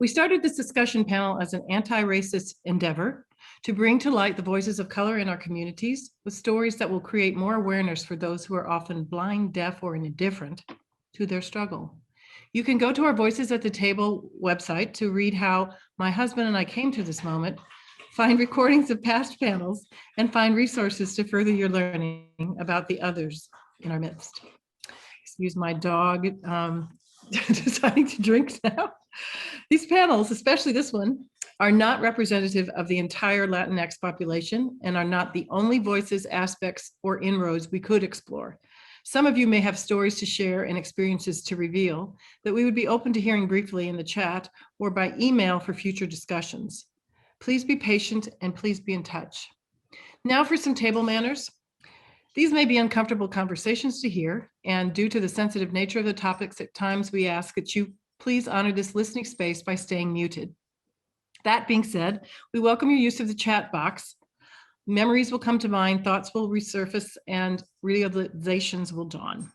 We started this discussion panel as an anti-racist endeavor to bring to light the voices of color in our communities with stories that will create more awareness for those who are often blind, deaf, or indifferent to their struggle. You can go to our Voices at the Table website to read how my husband and I came to this moment, find recordings of past panels, and find resources to further your learning about the others in our midst. Excuse my dog deciding to drink now. These panels, especially this one, are not representative of the entire Latinx population and are not the only voices, aspects, or inroads we could explore. Some of you may have stories to share and experiences to reveal that we would be open to hearing briefly in the chat or by email for future discussions. Please be patient and please be in touch. Now for some table manners. These may be uncomfortable conversations to hear, and due to the sensitive nature of the topics, at times we ask that you please honor this listening space by staying muted. That being said, we welcome your use of the chat box. Memories will come to mind, thoughts will resurface, and realizations will dawn.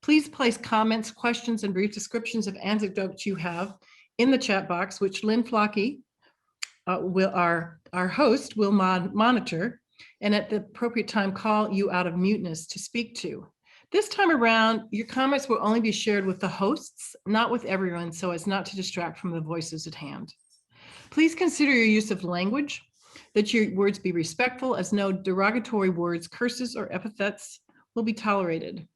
Please place comments, questions, and brief descriptions of anecdotes you have in the chat box, which Lynn Flocky, our host, will monitor, and at the appropriate time call you out of muteness to speak to. This time around, your comments will only be shared with the hosts, not with everyone, so as not to distract from the voices at hand. Please consider your use of language, that your words be respectful, as no derogatory words, curses, or epithets will be tolerated.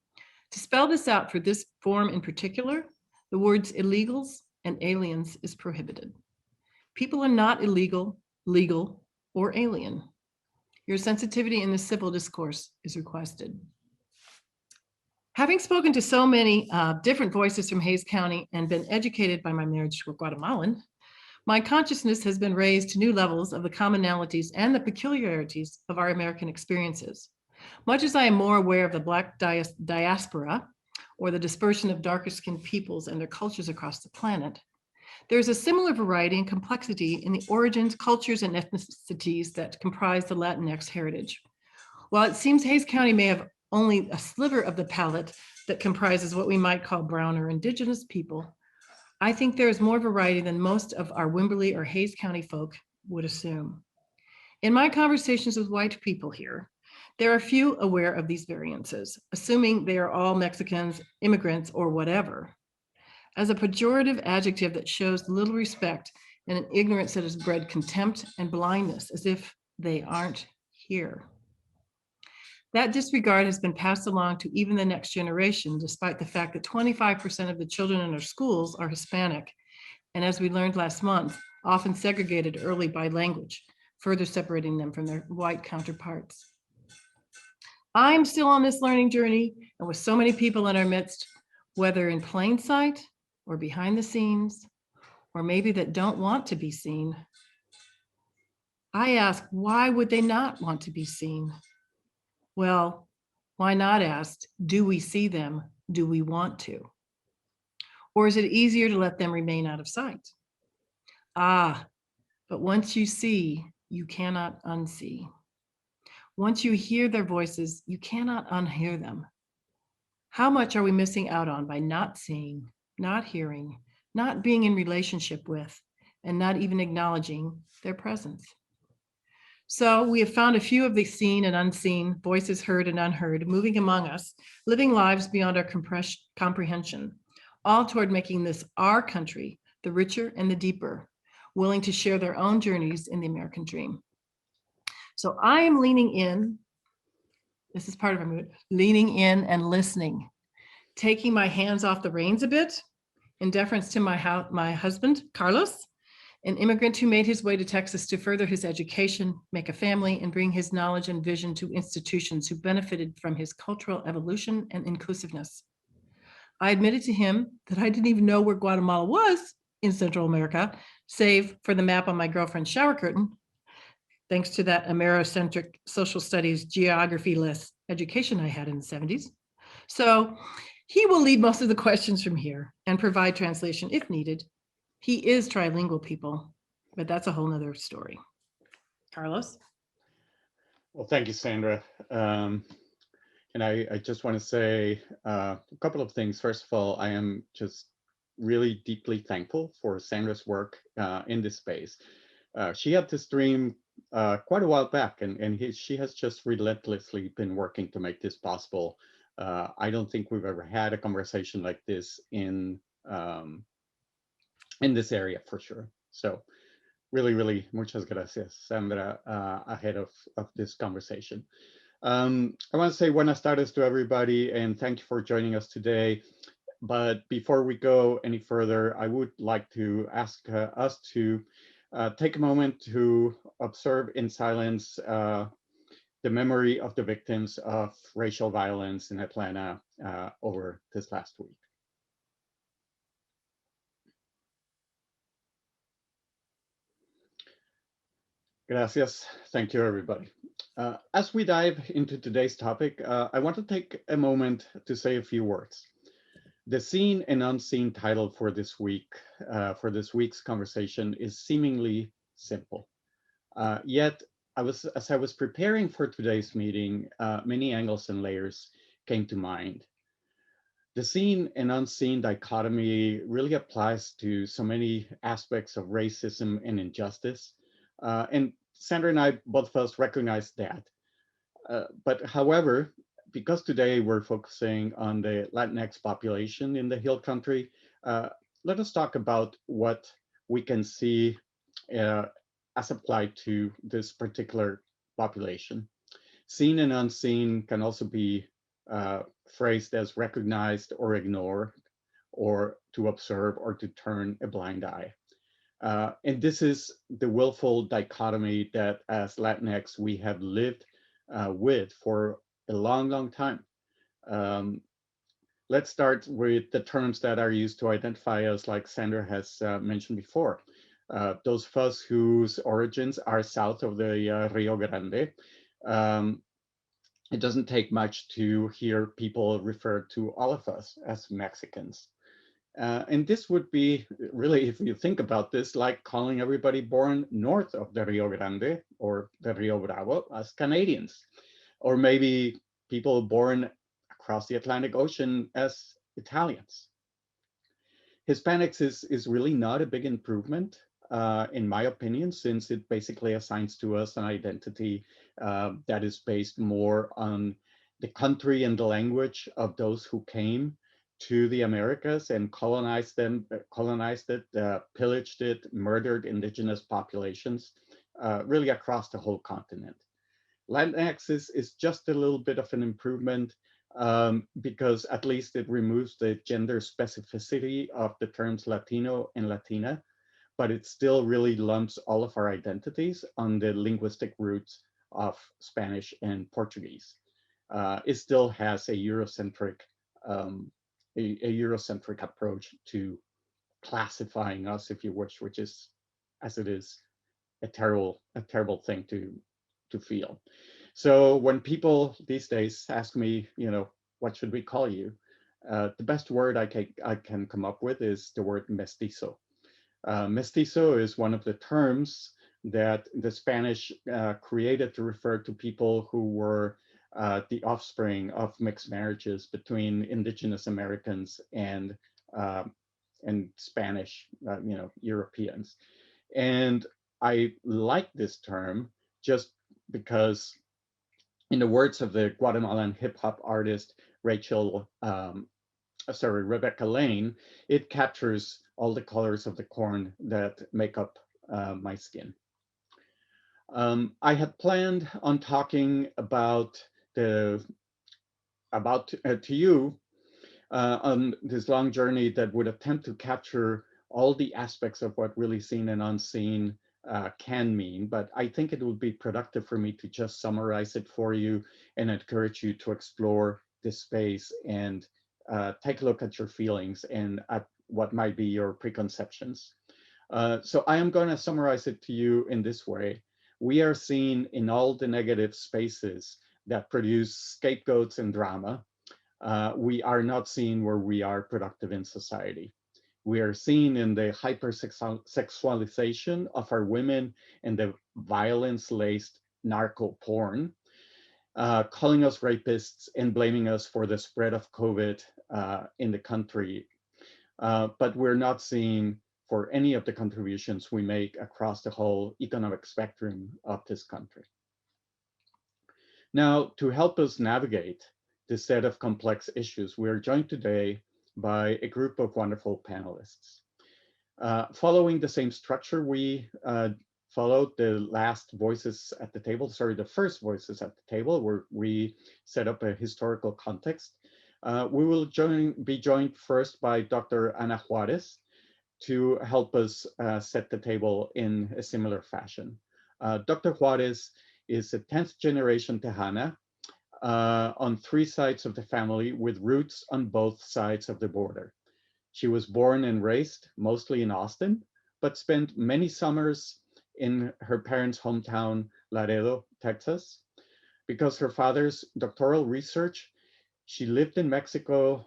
To spell this out for this forum in particular, the words illegals and aliens is prohibited. People are not illegal, legal, or alien. Your sensitivity in the civil discourse is requested. Having spoken to so many different voices from Hays County and been educated by my marriage to a Guatemalan, my consciousness has been raised to new levels of the commonalities and the peculiarities of our American experiences. Much as I am more aware of the Black diaspora, or the dispersion of darker-skinned peoples and their cultures across the planet, there is a similar variety and complexity in the origins, cultures, and ethnicities that comprise the Latinx heritage. While it seems Hays County may have only a sliver of the palette that comprises what we might call brown or indigenous people, I think there is more variety than most of our Wimberley or Hays County folk would assume. In my conversations with white people here, there are few aware of these variances, assuming they are all Mexicans, immigrants, or whatever, as a pejorative adjective that shows little respect and an ignorance that has bred contempt and blindness, as if they aren't here. That disregard has been passed along to even the next generation, despite the fact that 25% of the children in our schools are Hispanic, and as we learned last month, often segregated early by language, further separating them from their white counterparts. I'm still on this learning journey, and with so many people in our midst, whether in plain sight or behind the scenes, or maybe that don't want to be seen, I ask, why would they not want to be seen? Well, why not ask, do we see them? Do we want to? Or is it easier to let them remain out of sight? Ah, but once you see, you cannot unsee. Once you hear their voices, you cannot unhear them. How much are we missing out on by not seeing, not hearing, not being in relationship with, and not even acknowledging their presence? So we have found a few of the seen and unseen, voices heard and unheard, moving among us, living lives beyond our comprehension, all toward making this our country, the richer and the deeper, willing to share their own journeys in the American dream. So I am leaning in, this is part of our mood, leaning in and listening, taking my hands off the reins a bit, in deference to my husband, Carlos, an immigrant who made his way to Texas to further his education, make a family, and bring his knowledge and vision to institutions who benefited from his cultural evolution and inclusiveness. I admitted to him that I didn't even know where Guatemala was in Central America, save for the map on my girlfriend's shower curtain, thanks to that Amerocentric social studies geography-less education I had in the 70s. So he will lead most of the questions from here and provide translation if needed. He is trilingual, people, but that's a whole nother story. Carlos? Well, thank you, Sandra. And I just want to say a couple of things. First of all, I am just really deeply thankful for Sandra's work in this space. She had this dream quite a while back, and she has just relentlessly been working to make this possible. I don't think we've ever had a conversation like this in this area for sure. So really, really muchas gracias, Sandra, ahead of this conversation. I want to say buenas tardes to everybody, and thank you for joining us today. But before we go any further, I would like to ask us to take a moment to observe in silence the memory of the victims of racial violence in Atlanta over this last week. Gracias. Thank you, everybody. As we dive into today's topic, I want to take a moment to say a few words. The seen and unseen title for this week, for this week's conversation, is seemingly simple. Yet, as I was preparing for today's meeting, many angles and layers came to mind. The seen and unseen dichotomy really applies to so many aspects of racism and injustice. And Sandra and I, both of us, recognize that. But however, because today we're focusing on the Latinx population in the Hill Country, let us talk about what we can see as applied to this particular population. Seen and unseen can also be phrased as recognized or ignored, or to observe or to turn a blind eye. And this is the willful dichotomy that as Latinx we have lived with for a long, long time. Let's start with the terms that are used to identify us, like Sandra has mentioned before. Those of us whose origins are south of the Rio Grande, it doesn't take much to hear people refer to all of us as Mexicans. And this would be really, if you think about this, like calling everybody born north of the Rio Grande or the Rio Bravo as Canadians, or maybe people born across the Atlantic Ocean as Italians. Hispanics is really not a big improvement, in my opinion, since it basically assigns to us an identity that is based more on the country and the language of those who came to the Americas and colonized it, pillaged it, murdered indigenous populations, really across the whole continent. Latinx is just a little bit of an improvement because at least it removes the gender specificity of the terms Latino and Latina, but it still really lumps all of our identities on the linguistic roots of Spanish and Portuguese. It still has a Eurocentric approach to classifying us, if you wish, which is, as it is, a terrible thing to feel. So when people these days ask me, what should we call you? The best word I can come up with is the word mestizo. Mestizo is one of the terms that the Spanish created to refer to people who were the offspring of mixed marriages between indigenous Americans and Spanish, Europeans. And I like this term just because, in the words of the Guatemalan hip hop artist Rebecca Lane, it captures all the colors of the corn that make up my skin. I had planned on talking to you on this long journey that would attempt to capture all the aspects of what really seen and unseen can mean, but I think it would be productive for me to just summarize it for you and encourage you to explore this space and take a look at your feelings and at what might be your preconceptions. So I am going to summarize it to you in this way. We are seen in all the negative spaces that produce scapegoats and drama. We are not seen where we are productive in society. We are seen in the hypersexualization of our women and the violence-laced narco porn, calling us rapists and blaming us for the spread of COVID in the country. but we're not seen for any of the contributions we make across the whole economic spectrum of this country. Now, to help us navigate this set of complex issues, we are joined today by a group of wonderful panelists. Following the same structure we followed the last voices at the table, sorry, the first voices at the table, where we set up a historical context. We will be joined first by Dr. Ana Juarez to help us set the table in a similar fashion. Dr. Juarez is a 10th generation Tejana on 3 sides of the family with roots on both sides of the border. She was born and raised mostly in Austin, but spent many summers in her parents' hometown, Laredo, Texas. Because her father's doctoral research, she lived in Mexico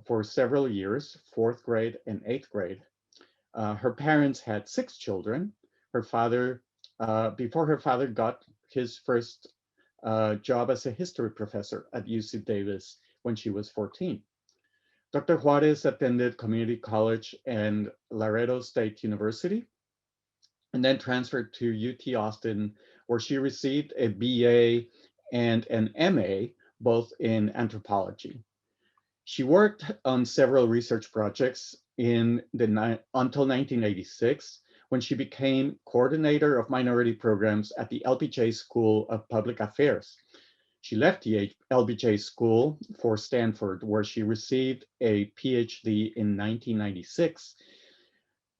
for several years, 4th grade and 8th grade. Her parents had 6 children. Her father, before her father got his first job as a history professor at UC Davis when she was 14. Dr. Juarez attended community college and Laredo State University, and then transferred to UT Austin, where she received a BA and an MA, both in anthropology. She worked on several research projects until 1986, when she became coordinator of minority programs at the LBJ School of Public Affairs. She left the LBJ School for Stanford, where she received a PhD in 1996.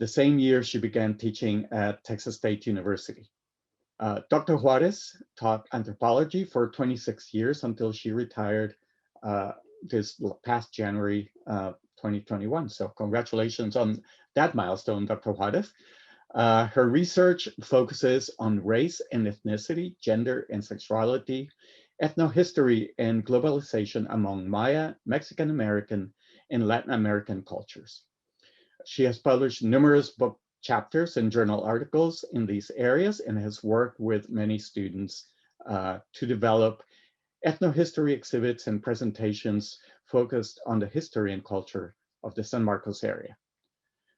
The same year, she began teaching at Texas State University. Dr. Juarez taught anthropology for 26 years until she retired this past January 2021. So congratulations on that milestone, Dr. Juarez. Her research focuses on race and ethnicity, gender and sexuality, ethnohistory and globalization among Maya, Mexican American, and Latin American cultures. She has published numerous book chapters and journal articles in these areas and has worked with many students to develop ethnohistory exhibits and presentations focused on the history and culture of the San Marcos area.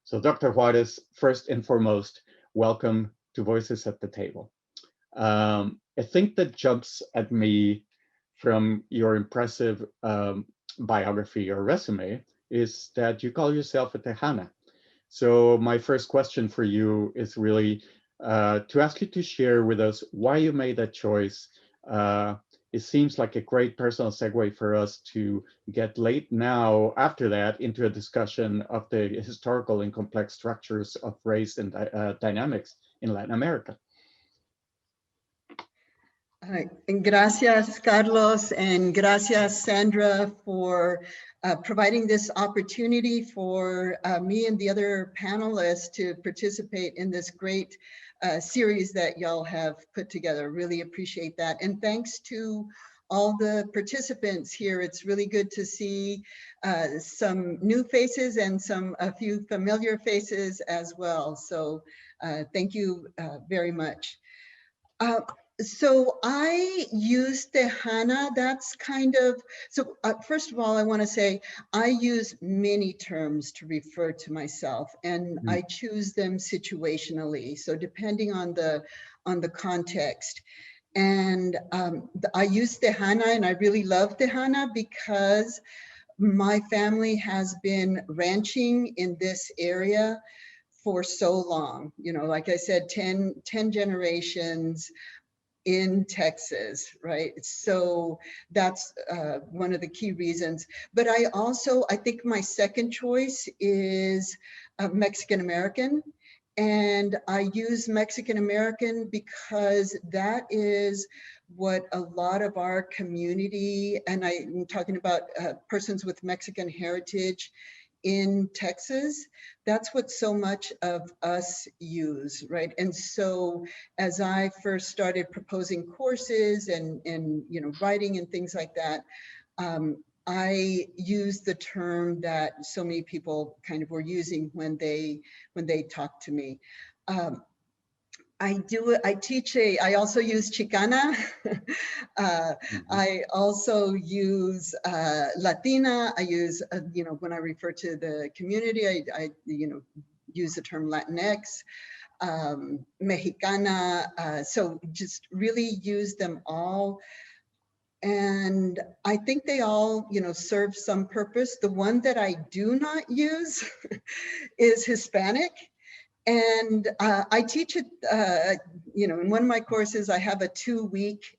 So Dr. Juarez, first and foremost, welcome to Voices at the Table. I think that jumps at me from your impressive biography or resume is that you call yourself a Tejana. So my first question for you is really to ask you to share with us why you made that choice. It seems like a great personal segue for us to get late now after that into a discussion of the historical and complex structures of race and dynamics in Latin America. Gracias, Carlos, and gracias, Sandra, for providing this opportunity for me and the other panelists to participate in this great series that y'all have put together. Really appreciate that. And thanks to all the participants here. It's really good to see some new faces and a few familiar faces as well. So thank you very much. So I use Tejana, that's kind of, so first of all, I want to say I use many terms to refer to myself, and I choose them situationally. So depending on the context. And I use Tejana, and I really love Tejana because my family has been ranching in this area for so long. You know, like I said, 10 generations in Texas, right? So that's one of the key reasons. But I think my second choice is Mexican American. And I use Mexican American because that is what a lot of our community, and I'm talking about persons with Mexican heritage in Texas, that's what so much of us use, right? And so as I first started proposing courses and you know, writing and things like that, I used the term that so many people kind of were using when they talk to me. I teach I also use Chicana. I also use Latina. I use, when I refer to the community, I use the term Latinx, Mexicana. So just really use them all. And I think they all, serve some purpose. The one that I do not use is Hispanic. And I teach it, in one of my courses, I have a 2-week,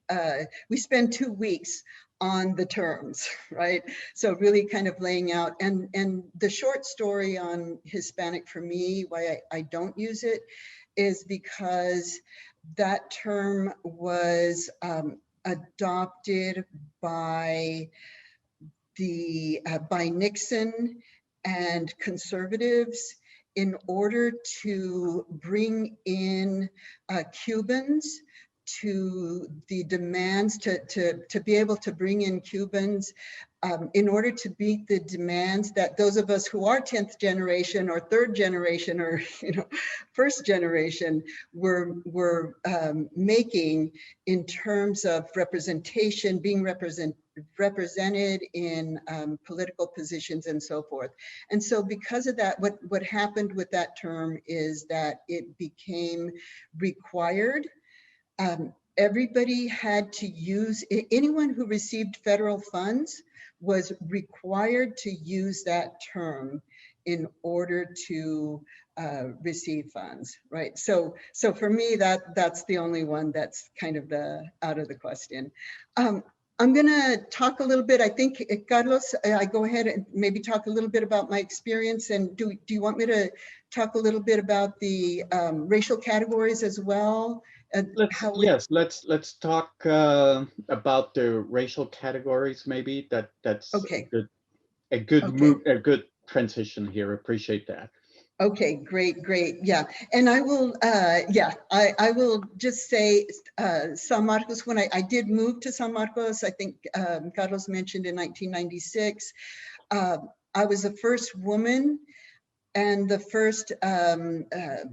we spend 2 weeks on the terms, right? So really kind of laying out, and the short story on Hispanic for me, why I don't use it, is because that term was adopted by by Nixon and conservatives in order to bring in Cubans to the demands, to be able to bring in Cubans in order to meet the demands that those of us who are 10th generation or 3rd generation or 1st generation were making in terms of representation, being represented in political positions and so forth. And so because of that, what happened with that term is that it became required. Everybody had to use, anyone who received federal funds was required to use that term in order to receive funds, right? So for me, that's the only one that's kind of out of the question. I'm gonna talk a little bit, I think, Carlos, I go ahead and maybe talk a little bit about my experience, and do you want me to talk a little bit about the racial categories as well? Let's talk about the racial categories. Maybe that's okay. a good transition here. Appreciate that. Okay, great. Yeah, and I will. I will just say San Marcos. When I did move to San Marcos, I think Carlos mentioned in 1996. I was the first woman and the first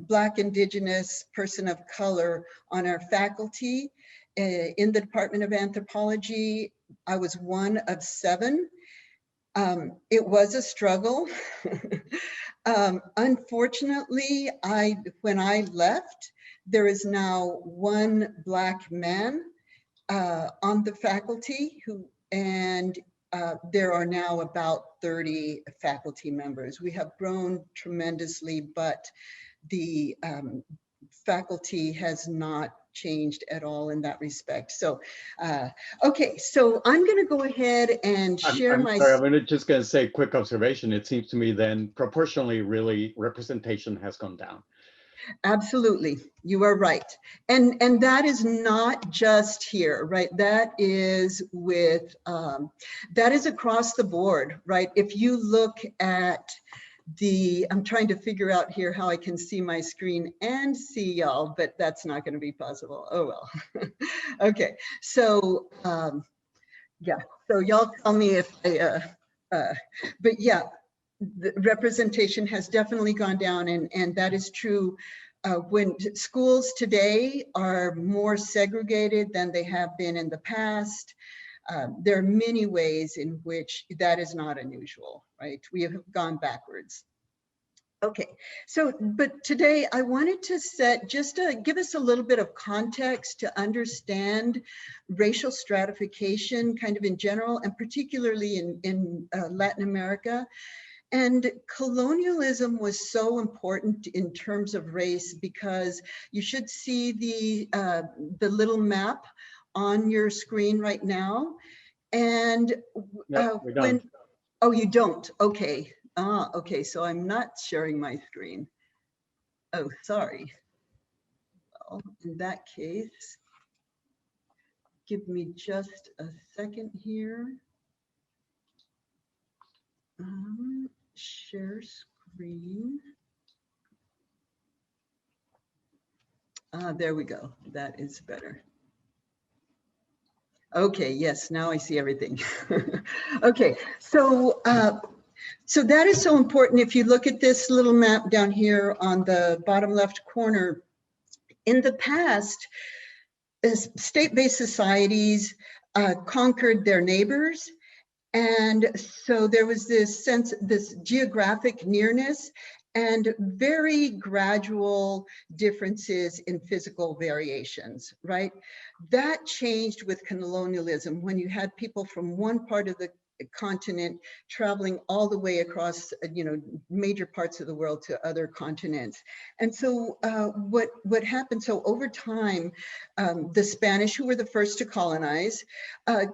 Black Indigenous person of color on our faculty in the Department of Anthropology. I was one of 7. It was a struggle. Unfortunately, when I left, there is now 1 Black man on the faculty and there are now about 30 faculty members. We have grown tremendously, but the faculty has not changed at all in that respect. So, okay, so I'm going to go ahead and share my. Sorry, I'm just going to say a quick observation. It seems to me then proportionally, really, representation has gone down. Absolutely, you are right, and that is not just here, right? That is with that is across the board, right? If you look at I'm trying to figure out here how I can see my screen and see y'all, but that's not going to be possible. Oh well. Okay, so yeah, so y'all tell me if but yeah, the representation has definitely gone down, and that is true. When schools today are more segregated than they have been in the past, there are many ways in which that is not unusual, right? We have gone backwards. Okay, so, but today I wanted to just to give us a little bit of context to understand racial stratification kind of in general, and particularly in Latin America. And colonialism was so important in terms of race, because you should see the little map on your screen right now. And we don't. Oh, you don't? Okay. Okay, so I'm not sharing my screen. Oh, sorry. Well, in that case, give me just a second here. Share screen. There we go. That is better. Okay, yes, now I see everything. Okay, so so that is so important. If you look at this little map down here on the bottom left corner, In the past, state-based societies conquered their neighbors. And so there was this sense, this geographic nearness and very gradual differences in physical variations, right? That changed with colonialism when you had people from one part of the continent traveling all the way across, major parts of the world to other continents. And so what happened, so over time, the Spanish, who were the first to colonize,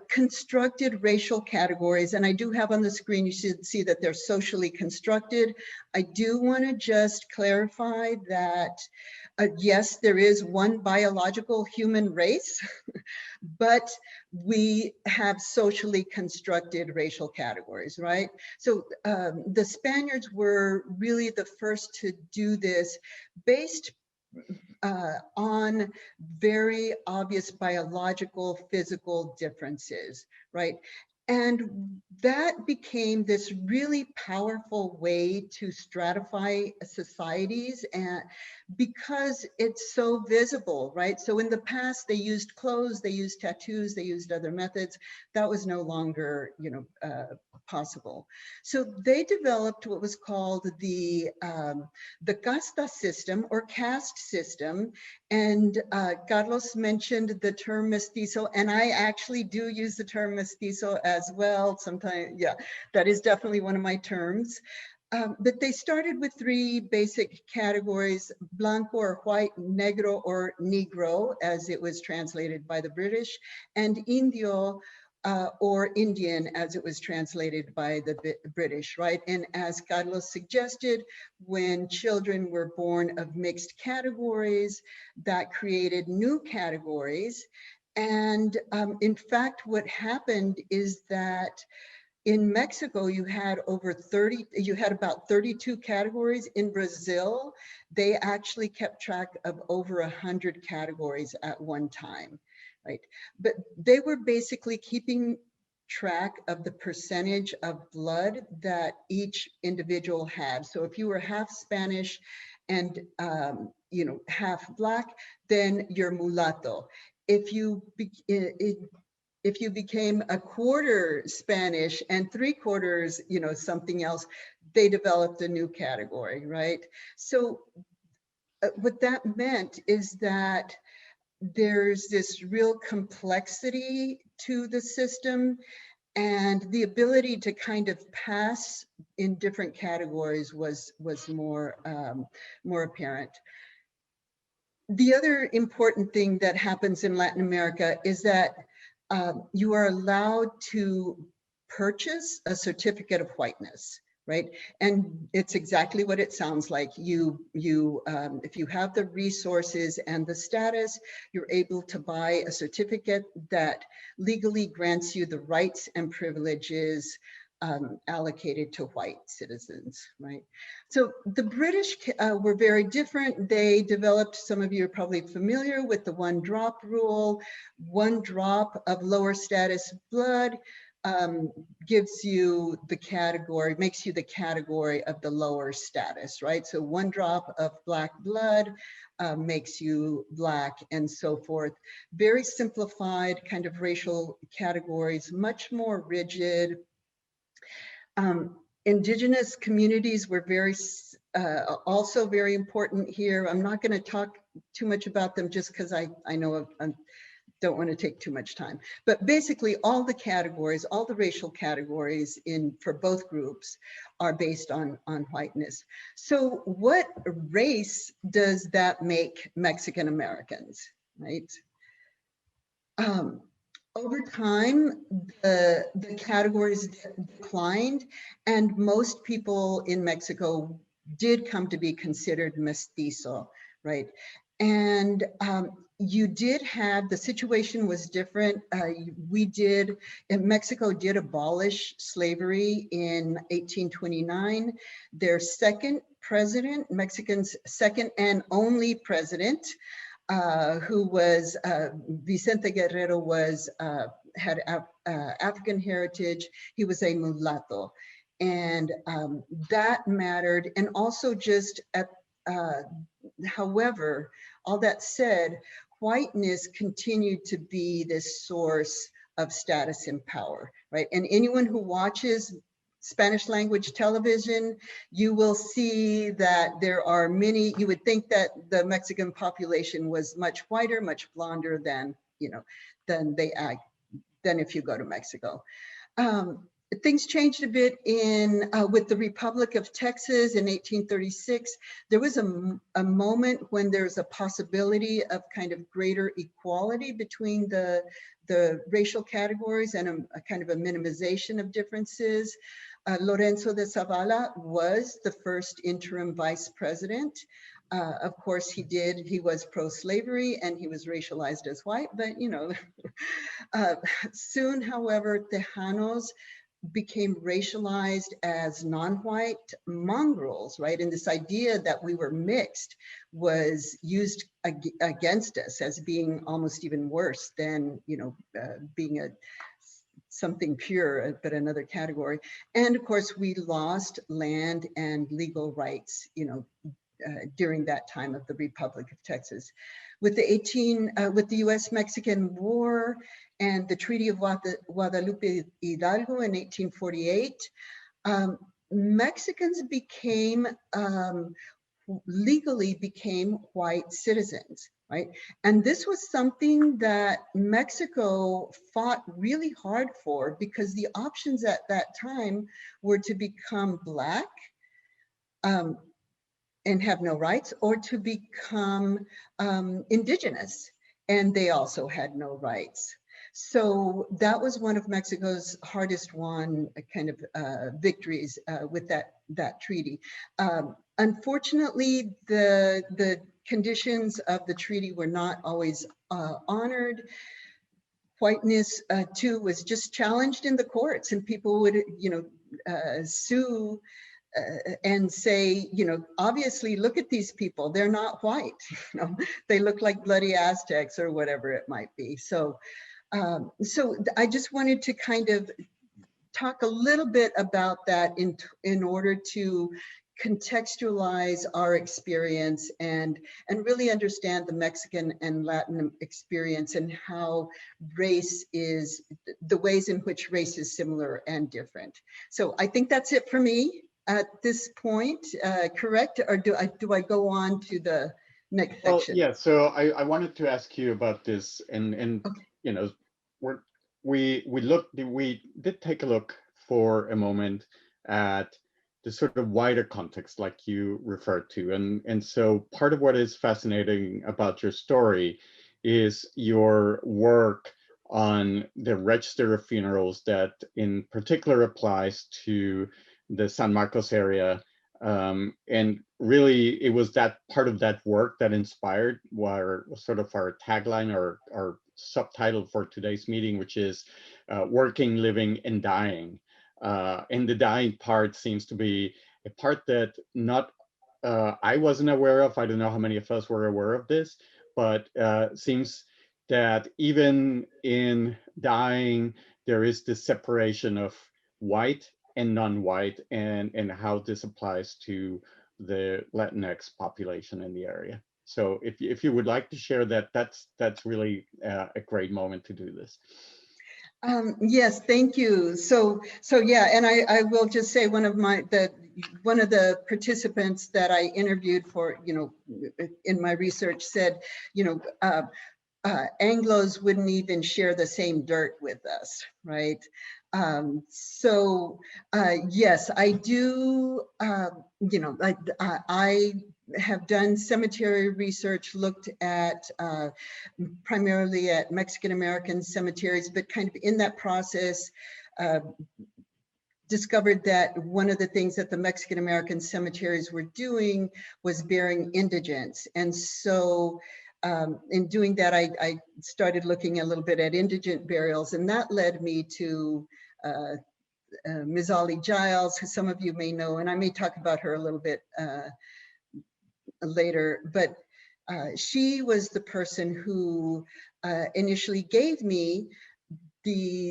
constructed racial categories. And I do have on the screen, you should see that they're socially constructed. I do want to just clarify that, yes, there is one biological human race, but we have socially constructed racial categories, right? So the Spaniards were really the first to do this based on very obvious biological, physical differences, right? And that became this really powerful way to stratify societies, and because it's so visible, right? So in the past, they used clothes, they used tattoos, they used other methods. That was no longer, possible. So they developed what was called the casta system or caste system. And Carlos mentioned the term mestizo, and I actually do use the term mestizo as well. Sometimes, yeah, that is definitely one of my terms. But they started with three basic categories: blanco or white, negro or negro, as it was translated by the British, and indio, or Indian, as it was translated by the British, right? And as Carlos suggested, when children were born of mixed categories, that created new categories. And in fact, what happened is that in Mexico, you had about 32 categories. In Brazil, they actually kept track of over 100 categories at one time, right? But they were basically keeping track of the percentage of blood that each individual had. So if you were half Spanish and half Black, then you're mulatto. If you became a quarter Spanish and 3/4, something else, they developed a new category, right? So what that meant is that there's this real complexity to the system, and the ability to kind of pass in different categories was more apparent. The other important thing that happens in Latin America is that you are allowed to purchase a certificate of whiteness, right? And it's exactly what it sounds like. If you have the resources and the status, you're able to buy a certificate that legally grants you the rights and privileges allocated to white citizens, right? So the British were very different. They developed, some of you are probably familiar with the 1-drop rule. 1 drop of lower status blood gives you the category, makes you the category of the lower status, right? So 1 drop of Black blood makes you Black, and so forth. Very simplified kind of racial categories, much more rigid. Indigenous communities were also very important here. I'm not going to talk too much about them just because I know I don't want to take too much time. But basically, all the categories, all the racial categories for both groups are based on whiteness. So what race does that make Mexican Americans, right? Over time, the categories declined, and most people in Mexico did come to be considered mestizo, right? And you did have, the situation was different. Mexico did abolish slavery in 1829. Their second president, Mexico's second and only president, who was Vicente Guerrero, had African heritage. He was a mulatto, and that mattered. And also just however, all that said, whiteness continued to be this source of status and power, right? And anyone who watches Spanish language television, you will see that there are many, you would think that the Mexican population was much whiter, much blonder than, you know, than if you go to Mexico. Things changed a bit in with the Republic of Texas in 1836. There was a moment when there's a possibility of kind of greater equality between the racial categories and a kind of a minimization of differences. Lorenzo de Zavala was the first interim vice president. Of course, he was pro-slavery and he was racialized as white, but you know, soon, however, Tejanos became racialized as non-white mongrels, right? And this idea that we were mixed was used against us as being almost even worse than, you know, being something pure, but another category. And of course, we lost land and legal rights, you know, during that time of the Republic of Texas. With the US-Mexican War and the Treaty of Guadalupe Hidalgo in 1848, Mexicans legally became white citizens, right? And this was something that Mexico fought really hard for, because the options at that time were to become Black, and have no rights, or to become indigenous, and they also had no rights. So that was one of Mexico's hardest won kind of victories with that treaty. Unfortunately, the conditions of the treaty were not always honored. Whiteness too was just challenged in the courts, and people would, you know, sue and say, you know, obviously, look at these people, they're not white, you know, they look like bloody Aztecs or whatever it might be. So, so I just wanted to kind of talk a little bit about that in order to contextualize our experience and really understand the Mexican and Latin experience and how race is, the ways in which race is similar and different. So I think that's it for me at this point, correct? Or do I go on to the next section? Well, yeah, so I wanted to ask you about this, and okay. You know, we did take a look for a moment at the sort of wider context like you referred to. And so part of what is fascinating about your story is your work on the register of funerals that in particular applies to the San Marcos area. And really, it was that part of that work that inspired our sort of our tagline or our subtitle for today's meeting, which is Working, Living, and Dying. And the dying part seems to be a part that I wasn't aware of. I don't know how many of us were aware of this, but seems that even in dying, there is this separation of white and non-white, and how this applies to the Latinx population in the area. So if you would like to share that, that's really a great moment to do this. Yes, thank you. So yeah, and I will just say one of the participants that I interviewed for, you know, in my research said, you know, Anglos wouldn't even share the same dirt with us, right? So yes, I do, you know, I have done cemetery research, looked at primarily at Mexican-American cemeteries, but kind of in that process, discovered that one of the things that the Mexican-American cemeteries were doing was burying indigents. And so in doing that, I started looking a little bit at indigent burials, and that led me to Ms. Ollie Giles, who some of you may know, and I may talk about her a little bit later, but she was the person who initially gave me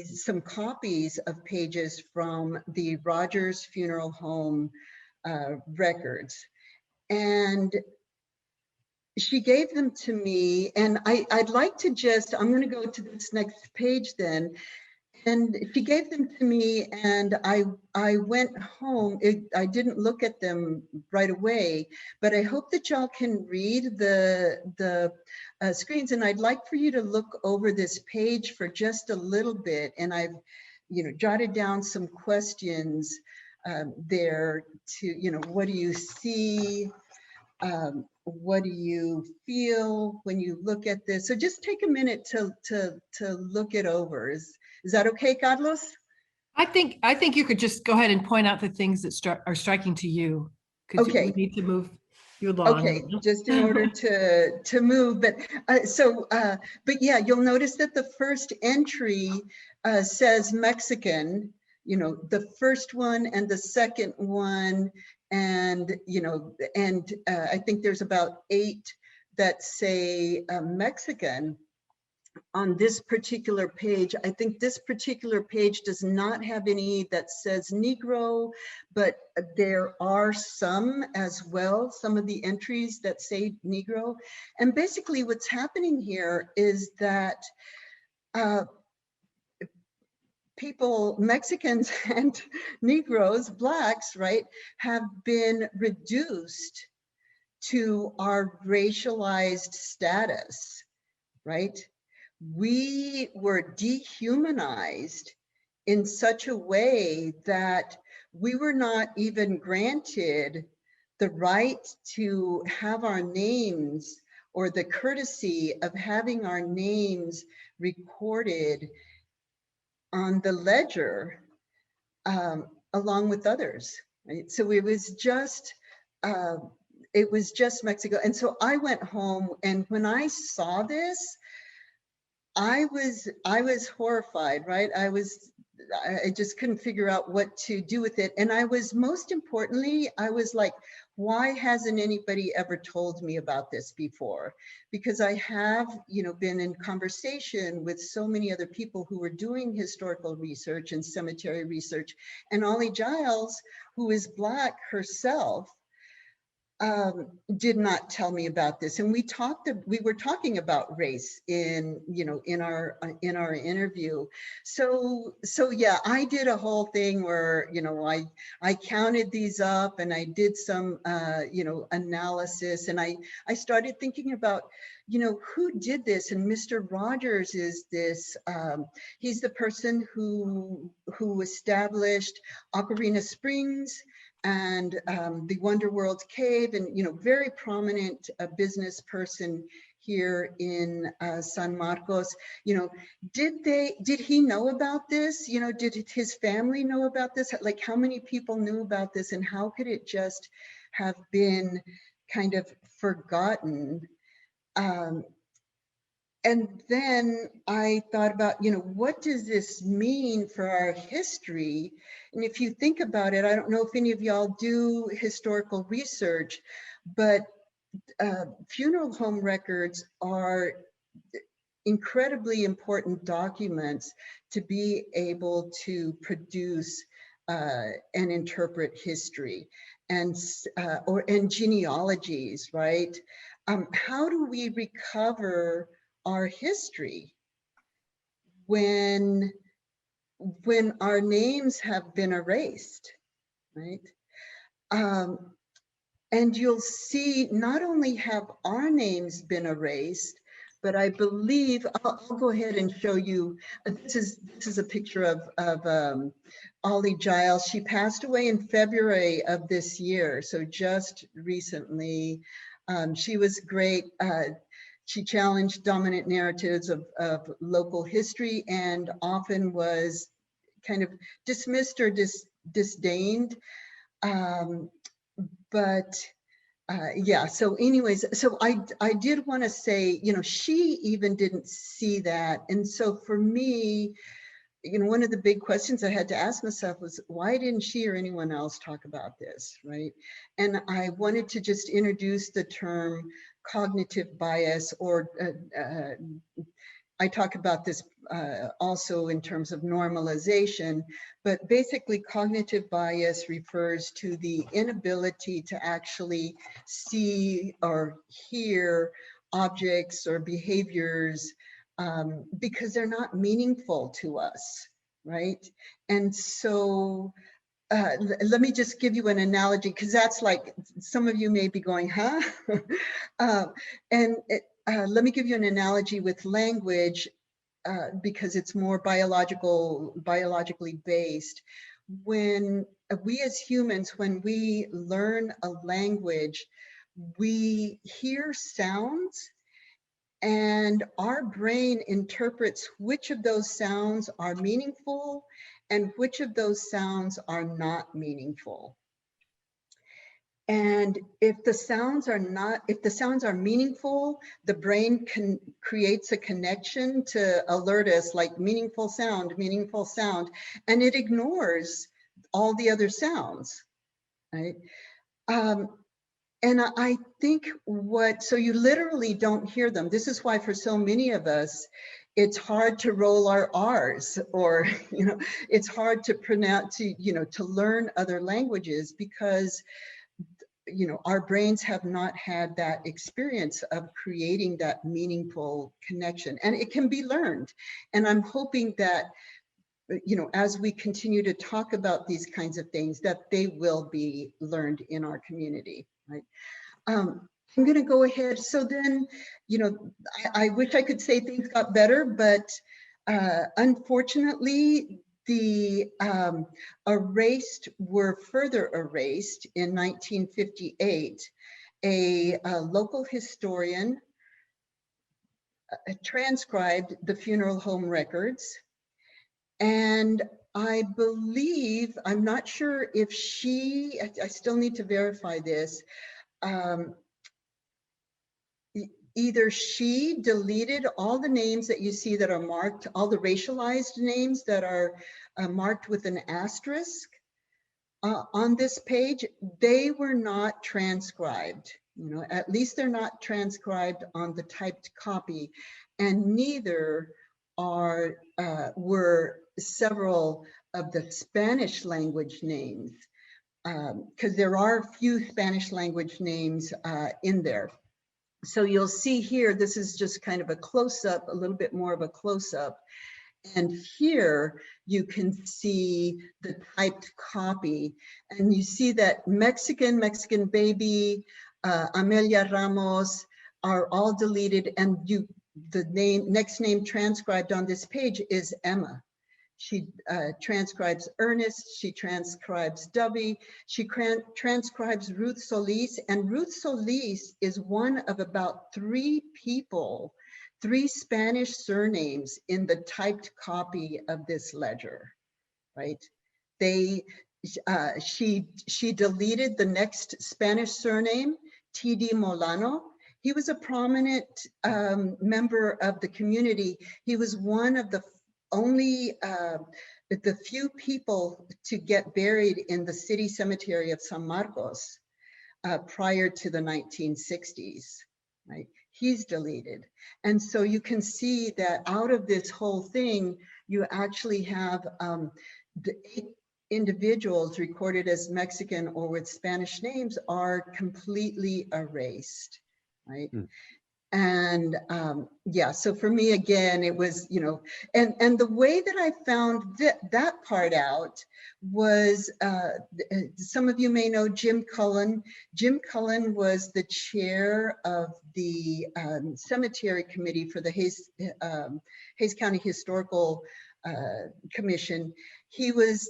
some copies of pages from the Rogers Funeral Home records. And she gave them to me, and I'd like to just, I'm going to go to this next page then. And she gave them to me, and I went home. I didn't look at them right away, but I hope that y'all can read the screens. And I'd like for you to look over this page for just a little bit. And I've, jotted down some questions there to, what do you see? What do you feel when you look at this? So just take a minute to look it over. Is that okay, Carlos? I think you could just go ahead and point out the things that are striking to you, because we Okay. need to move you along. Okay, just in order to move, but but yeah, you'll notice that the first entry says Mexican, the first one and the second one, and I think there's about 8 that say Mexican. On this particular page, I think this particular page does not have any that says Negro, but there are some as well, some of the entries that say Negro. And basically what's happening here is that people, Mexicans and Negroes, Blacks, right, have been reduced to our racialized status, right? We were dehumanized in such a way that we were not even granted the right to have our names, or the courtesy of having our names recorded on the ledger along with others, right? So it was just Mexico. And so I went home, and when I saw this, I was horrified, right? I just couldn't figure out what to do with it. And most importantly, I was like, why hasn't anybody ever told me about this before? Because I have, been in conversation with so many other people who were doing historical research and cemetery research, and Ollie Giles, who is Black herself, did not tell me about this. And we were talking about race in our interview. So yeah, I did a whole thing where, I counted these up, and I did some, analysis, and I started thinking about, who did this? And Mr. Rogers is this, he's the person who established Ocarina Springs and the Wonderworld Cave, and very prominent business person here in San Marcos. Did he know about this? Did his family know about this? Like, how many people knew about this, and how could it just have been kind of forgotten? And then I thought about, what does this mean for our history? And if you think about it, I don't know if any of y'all do historical research, but funeral home records are incredibly important documents to be able to produce and interpret history and genealogies, right? How do we recover our history when our names have been erased, right? And you'll see, not only have our names been erased, but I believe, I'll go ahead and show you, this is a picture of Ollie Giles. She passed away in February of this year, so just recently. She was great. She challenged dominant narratives of local history, and often was kind of dismissed or disdained. Yeah, so anyways, so I did want to say, she even didn't see that. And so for me, one of the big questions I had to ask myself was, why didn't she or anyone else talk about this, right? And I wanted to just introduce the term cognitive bias, or I talk about this also in terms of normalization, but basically cognitive bias refers to the inability to actually see or hear objects or behaviors because they're not meaningful to us, right? And so let me just give you an analogy, because that's like, some of you may be going, huh? Let me give you an analogy with language, because it's more biologically based. When we as humans, when we learn a language, we hear sounds, and our brain interprets which of those sounds are meaningful and which of those sounds are not meaningful. And if the sounds are meaningful, the brain creates a connection to alert us, like meaningful sound, and it ignores all the other sounds, right? And I think so you literally don't hear them. This is why for so many of us, it's hard to roll our R's, or, it's hard to pronounce, to learn other languages, because, our brains have not had that experience of creating that meaningful connection, and it can be learned. And I'm hoping that, as we continue to talk about these kinds of things, that they will be learned in our community, right? I'm going to go ahead. So then, I wish I could say things got better, but unfortunately, the erased were further erased in 1958. A local historian transcribed the funeral home records, and I believe, I'm not sure if I still need to verify this, either she deleted all the names that you see that are marked, all the racialized names that are marked with an asterisk on this page. They were not transcribed, at least they're not transcribed on the typed copy, and neither were several of the Spanish language names, because there are a few Spanish language names in there. So you'll see here, this is just kind of a close-up, a little bit more of a close-up. And here you can see the typed copy. And you see that Mexican baby, Amelia Ramos are all deleted. And the next name transcribed on this page is Emma. She transcribes Ernest, she transcribes Dubby, she transcribes Ruth Solís, and Ruth Solís is one of about 3 people, 3 Spanish surnames in the typed copy of this ledger, right? She deleted the next Spanish surname, T.D. Molano. He was a prominent member of the community. He was one of the only the few people to get buried in the city cemetery of San Marcos prior to the 1960s, right? He's deleted. And so you can see that out of this whole thing, you actually have the 8 individuals recorded as Mexican or with Spanish names are completely erased, right? And yeah, so for me, again, it was, and the way that I found that part out was, some of you may know Jim Cullen. Jim Cullen was the chair of the cemetery committee for the Hays County Historical Commission. He was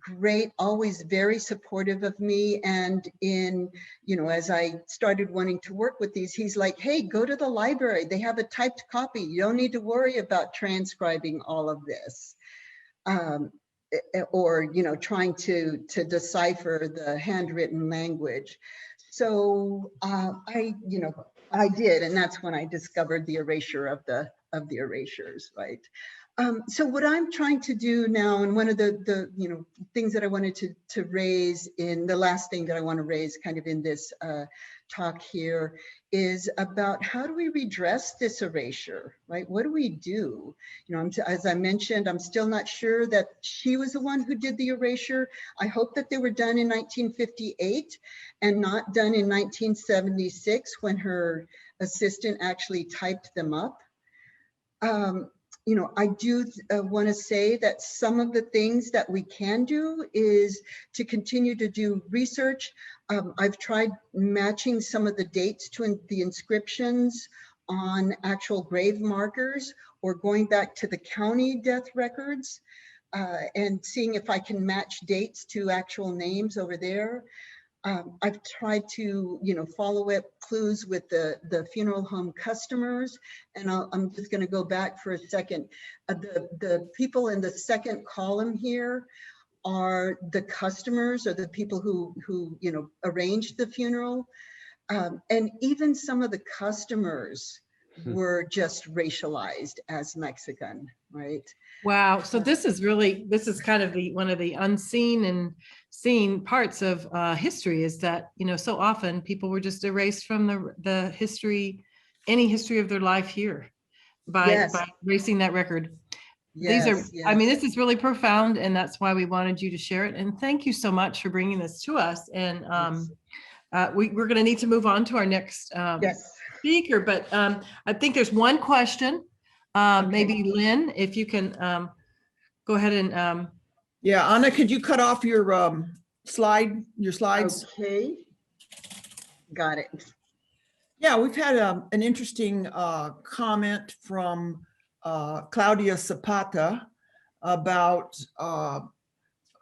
great, always very supportive of me. And as I started wanting to work with these, he's like, hey, go to the library. They have a typed copy. You don't need to worry about transcribing all of this. Or, trying to decipher the handwritten language. So I did, and that's when I discovered the erasure of the erasures, right? So what I'm trying to do now, and one of the things that I wanted to raise in the last thing that I want to raise kind of in this talk here is about how do we redress this erasure, right? What do we do? As I mentioned, I'm still not sure that she was the one who did the erasure. I hope that they were done in 1958 and not done in 1976 when her assistant actually typed them up. I do want to say that some of the things that we can do is to continue to do research. I've tried matching some of the dates to the inscriptions on actual grave markers or going back to the county death records and seeing if I can match dates to actual names over there. I've tried to, follow up clues with the funeral home customers, and I'm just going to go back for a second. The people in the second column here are the customers or the people who arranged the funeral, and even some of the customers were just racialized as Mexican, right? Wow. So this is kind of one of the unseen and seen parts of history is that, so often people were just erased from the history, any history of their life here by erasing that record. Yes, I mean, this is really profound, and that's why we wanted you to share it. And thank you so much for bringing this to us. And we're going to need to move on to our next speaker, but I think there's one question. Maybe Lynn, if you can go ahead and. Yeah, Ana, could you cut off your slides? Okay, got it. Yeah, we've had an interesting comment from Claudia Zapata about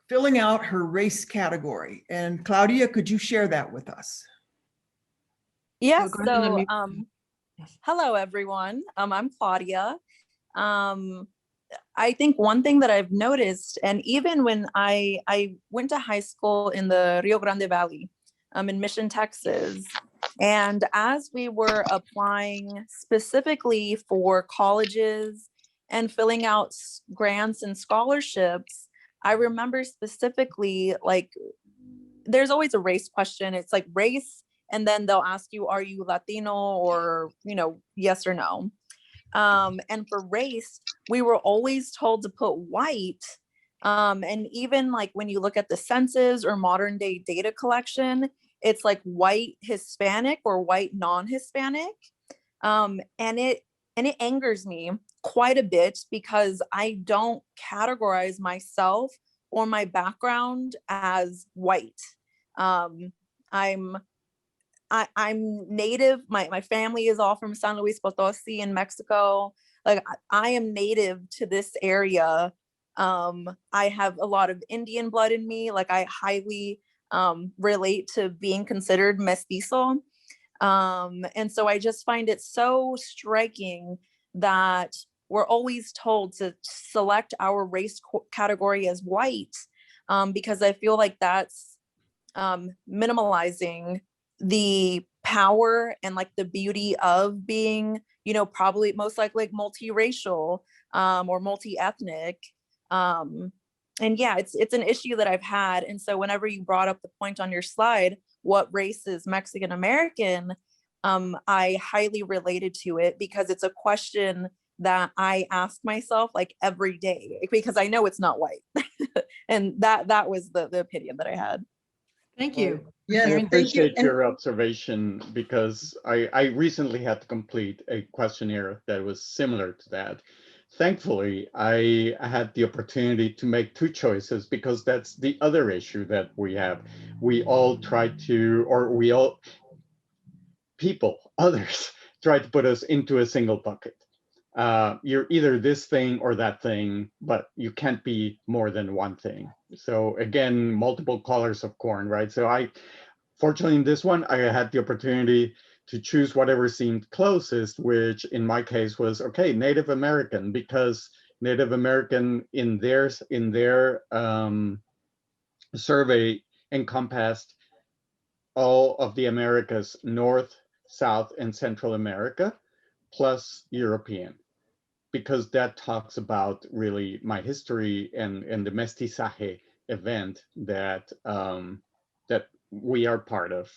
filling out her race category. And Claudia, could you share that with us? Yes, so hello everyone, I'm Claudia. I think one thing that I've noticed, and even when I went to high school in the Rio Grande Valley in Mission, Texas, and as we were applying specifically for colleges and filling out grants and scholarships, I remember specifically, like, there's always a race question. It's like race, and then they'll ask you, are you Latino, or, yes or no. And for race, we were always told to put white. And even like when you look at the census or modern day data collection, it's like white Hispanic or white non-Hispanic. And it angers me quite a bit because I don't categorize myself or my background as white. I'm native. My family is all from San Luis Potosi in Mexico. Like, I am native to this area. I have a lot of Indian blood in me. Like, I highly relate to being considered mestizo. And so I just find it so striking that we're always told to select our race category as white, because I feel like that's minimalizing the power and like the beauty of being, probably most likely like multiracial or multi-ethnic. And yeah, it's an issue that I've had. And so whenever you brought up the point on your slide, what race is Mexican American, I highly related to it because it's a question that I ask myself like every day, because I know it's not white. And that was the opinion that I had. Thank you. Yes, I appreciate thank you. your observation, because I recently had to complete a questionnaire that was similar to that. Thankfully, I had the opportunity to make two choices, because that's the other issue that we have. We all try to, or others try to put us into a single bucket. You're either this thing or that thing, but you can't be more than one thing. So again, multiple colors of corn, right? So fortunately in this one, I had the opportunity to choose whatever seemed closest, which in my case was, okay, Native American, because Native American in their survey encompassed all of the Americas, North, South, and Central America, plus European. because that talks about really my history and the mestizaje event that that we are part of.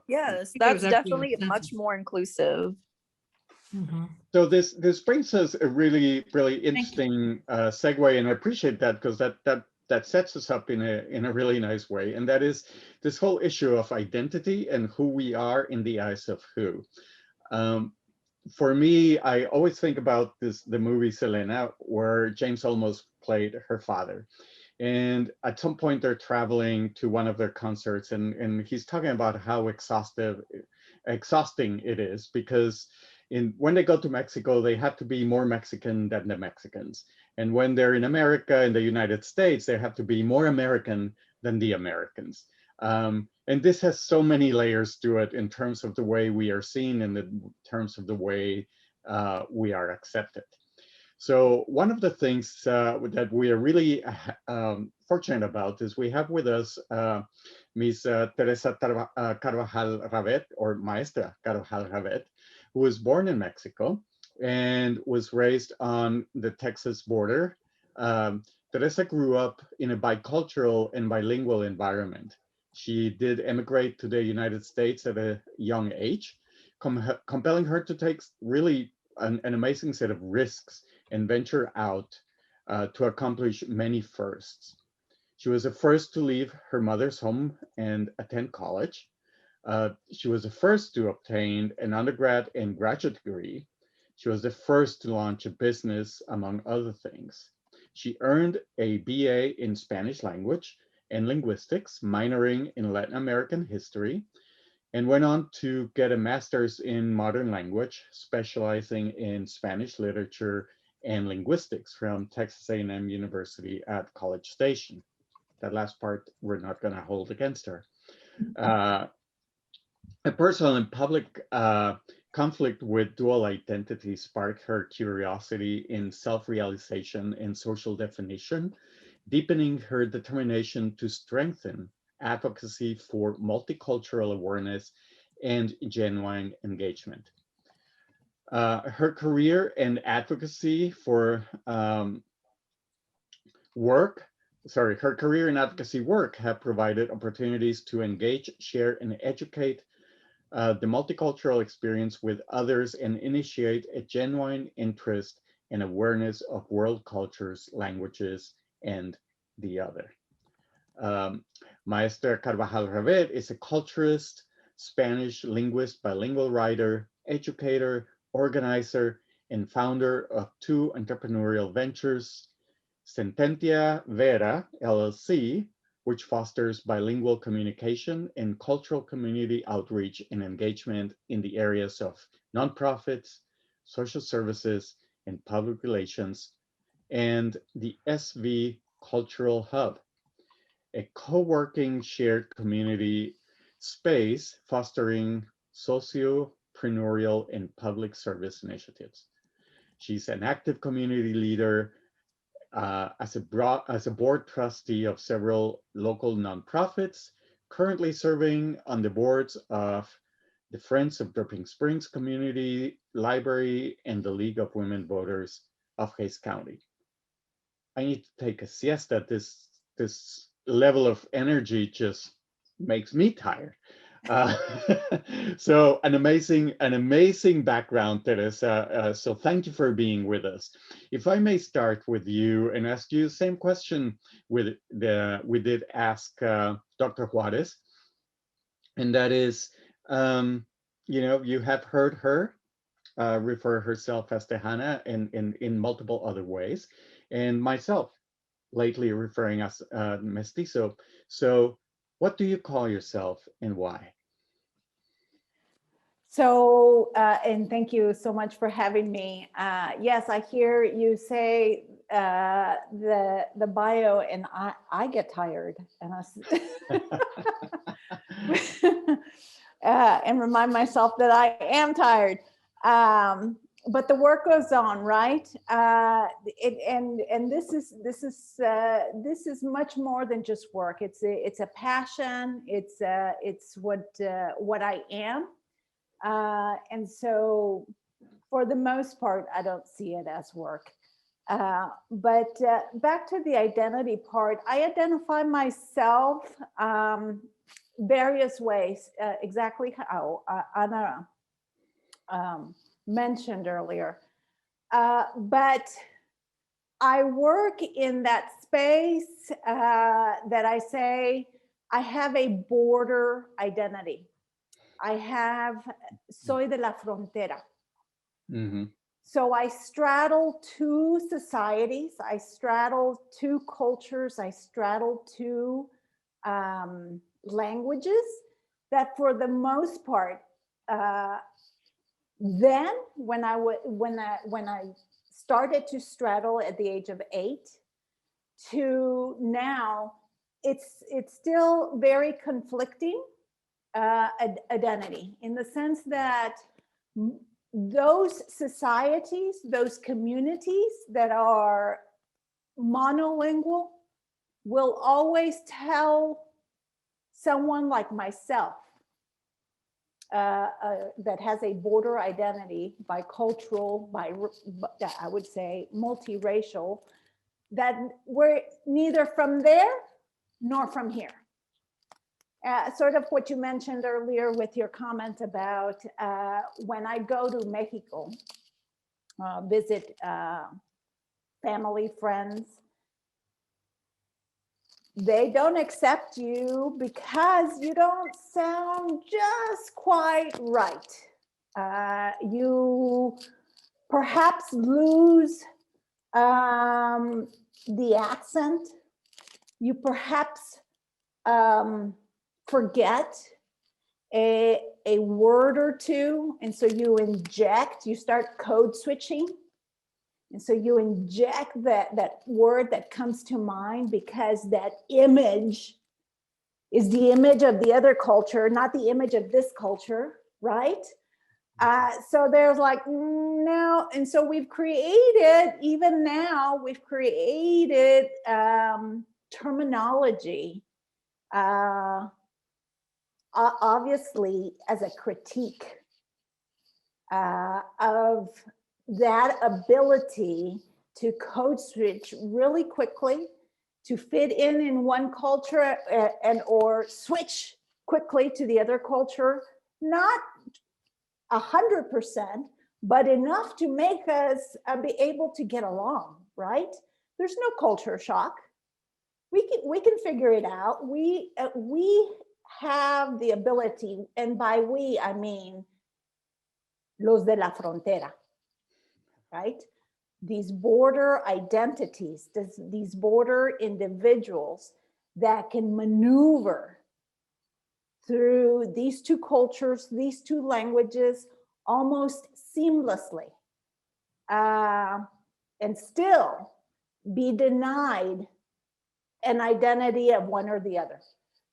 Yes, think it was that's actually definitely extensive. much more inclusive. Mhm. So this brings us a really interesting segue, and I appreciate that because that sets us up in a really nice way, and that is this whole issue of identity and who we are in the eyes of who. For me, I always think about the movie Selena, where James Olmos played her father. And at some point they're traveling to one of their concerts, and he's talking about how exhausting it is, because when they go to Mexico, they have to be more Mexican than the Mexicans. And when they're in America, in the United States, they have to be more American than the Americans. And this has so many layers to it in terms of the way we are seen and in terms of the way we are accepted. So one of the things that we are really fortunate about is we have with us Ms. Teresa Carvajal Ravet, or Maestra Carvajal Ravet, who was born in Mexico and was raised on the Texas border. Teresa grew up in a bicultural and bilingual environment. She did emigrate to the United States at a young age, compelling her to take really an amazing set of risks and venture out to accomplish many firsts. She was the first to leave her mother's home and attend college. She was the first to obtain an undergrad and graduate degree. She was the first to launch a business, among other things. She earned a BA in Spanish language and linguistics, minoring in Latin American history, and went on to get a master's in modern language, specializing in Spanish literature and linguistics from Texas A&M University at College Station. That last part we're not going to hold against her. A personal and public conflict with dual identity sparked her curiosity in self-realization and social definition, deepening her determination to strengthen advocacy for multicultural awareness and genuine engagement. Her career and advocacy for her career and advocacy work have provided opportunities to engage, share, and educate the multicultural experience with others and initiate a genuine interest and awareness of world cultures, languages, and the other. Maestra Carvajal Ravet is a culturist, Spanish linguist, bilingual writer, educator, organizer, and founder of two entrepreneurial ventures, Sententia Vera, LLC, which fosters bilingual communication and cultural community outreach and engagement in the areas of nonprofits, social services, and public relations, and the SV Cultural Hub, a co-working shared community space fostering socio-preneurial and public service initiatives. She's an active community leader as a board trustee of several local nonprofits, currently serving on the boards of the Friends of Dripping Springs Community Library and the League of Women Voters of Hays County. I need to take a siesta. This level of energy just makes me tired. So an amazing background, Teresa. So thank you for being with us. If I may start with you and ask you the same question we did ask Dr. Juarez, and that is, you have heard her refer herself as Tejana and in multiple other ways, and myself lately referring as mestizo. So what do you call yourself and why? So, and thank you so much for having me. Yes, I hear you say the bio, and I get tired, and and remind myself that I am tired. But the work goes on, right? And this is much more than just work. It's a passion. It's what I am. And so for the most part, I don't see it as work. But back to the identity part, I identify myself various ways, exactly how Ana mentioned earlier. But I work in that space that I say, I have a border identity. I have, soy de la frontera. Mm-hmm. So I straddle two societies, I straddle two cultures, I straddle two languages that for the most part, then when I started to straddle at the age of 8 to now, it's still very conflicting identity, in the sense that those societies, those communities that are monolingual will always tell someone like myself that has a border identity, bicultural, I would say multiracial, that we're neither from there nor from here. Sort of what you mentioned earlier with your comment about when I go to Mexico, visit family, friends, they don't accept you because you don't sound just quite right. You perhaps lose the accent. You perhaps forget a word or two, and so you start code switching, and so you inject that word that comes to mind because that image is the image of the other culture, not the image of this culture, right? So there's like, no, and so we've created terminology, obviously as a critique of that ability to code switch really quickly, to fit in one culture and or switch quickly to the other culture, not 100%, but enough to make us be able to get along, right? There's no culture shock. We can figure it out. We have the ability, and by we, I mean los de la frontera, right? These border identities, these border individuals that can maneuver through these two cultures, these two languages, almost seamlessly, and still be denied an identity of one or the other.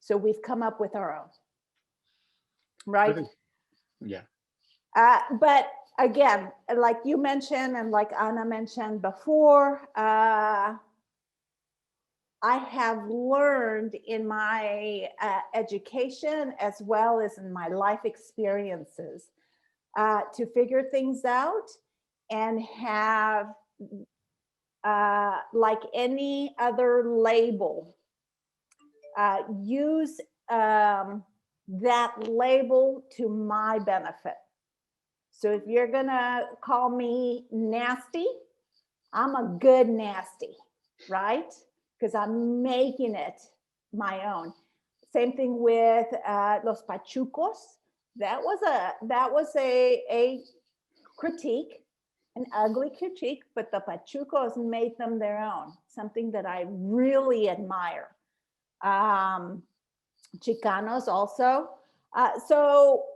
So we've come up with our own, right? Yeah. But again, like you mentioned, and like Ana mentioned before, I have learned in my education as well as in my life experiences to figure things out and have, like any other label, use that label to my benefit. So if you're gonna call me nasty, I'm a good nasty, right? Because I'm making it my own. Same thing with los pachucos. That was a critique, an ugly critique, but the pachucos made them their own, something that I really admire. Chicanos also. So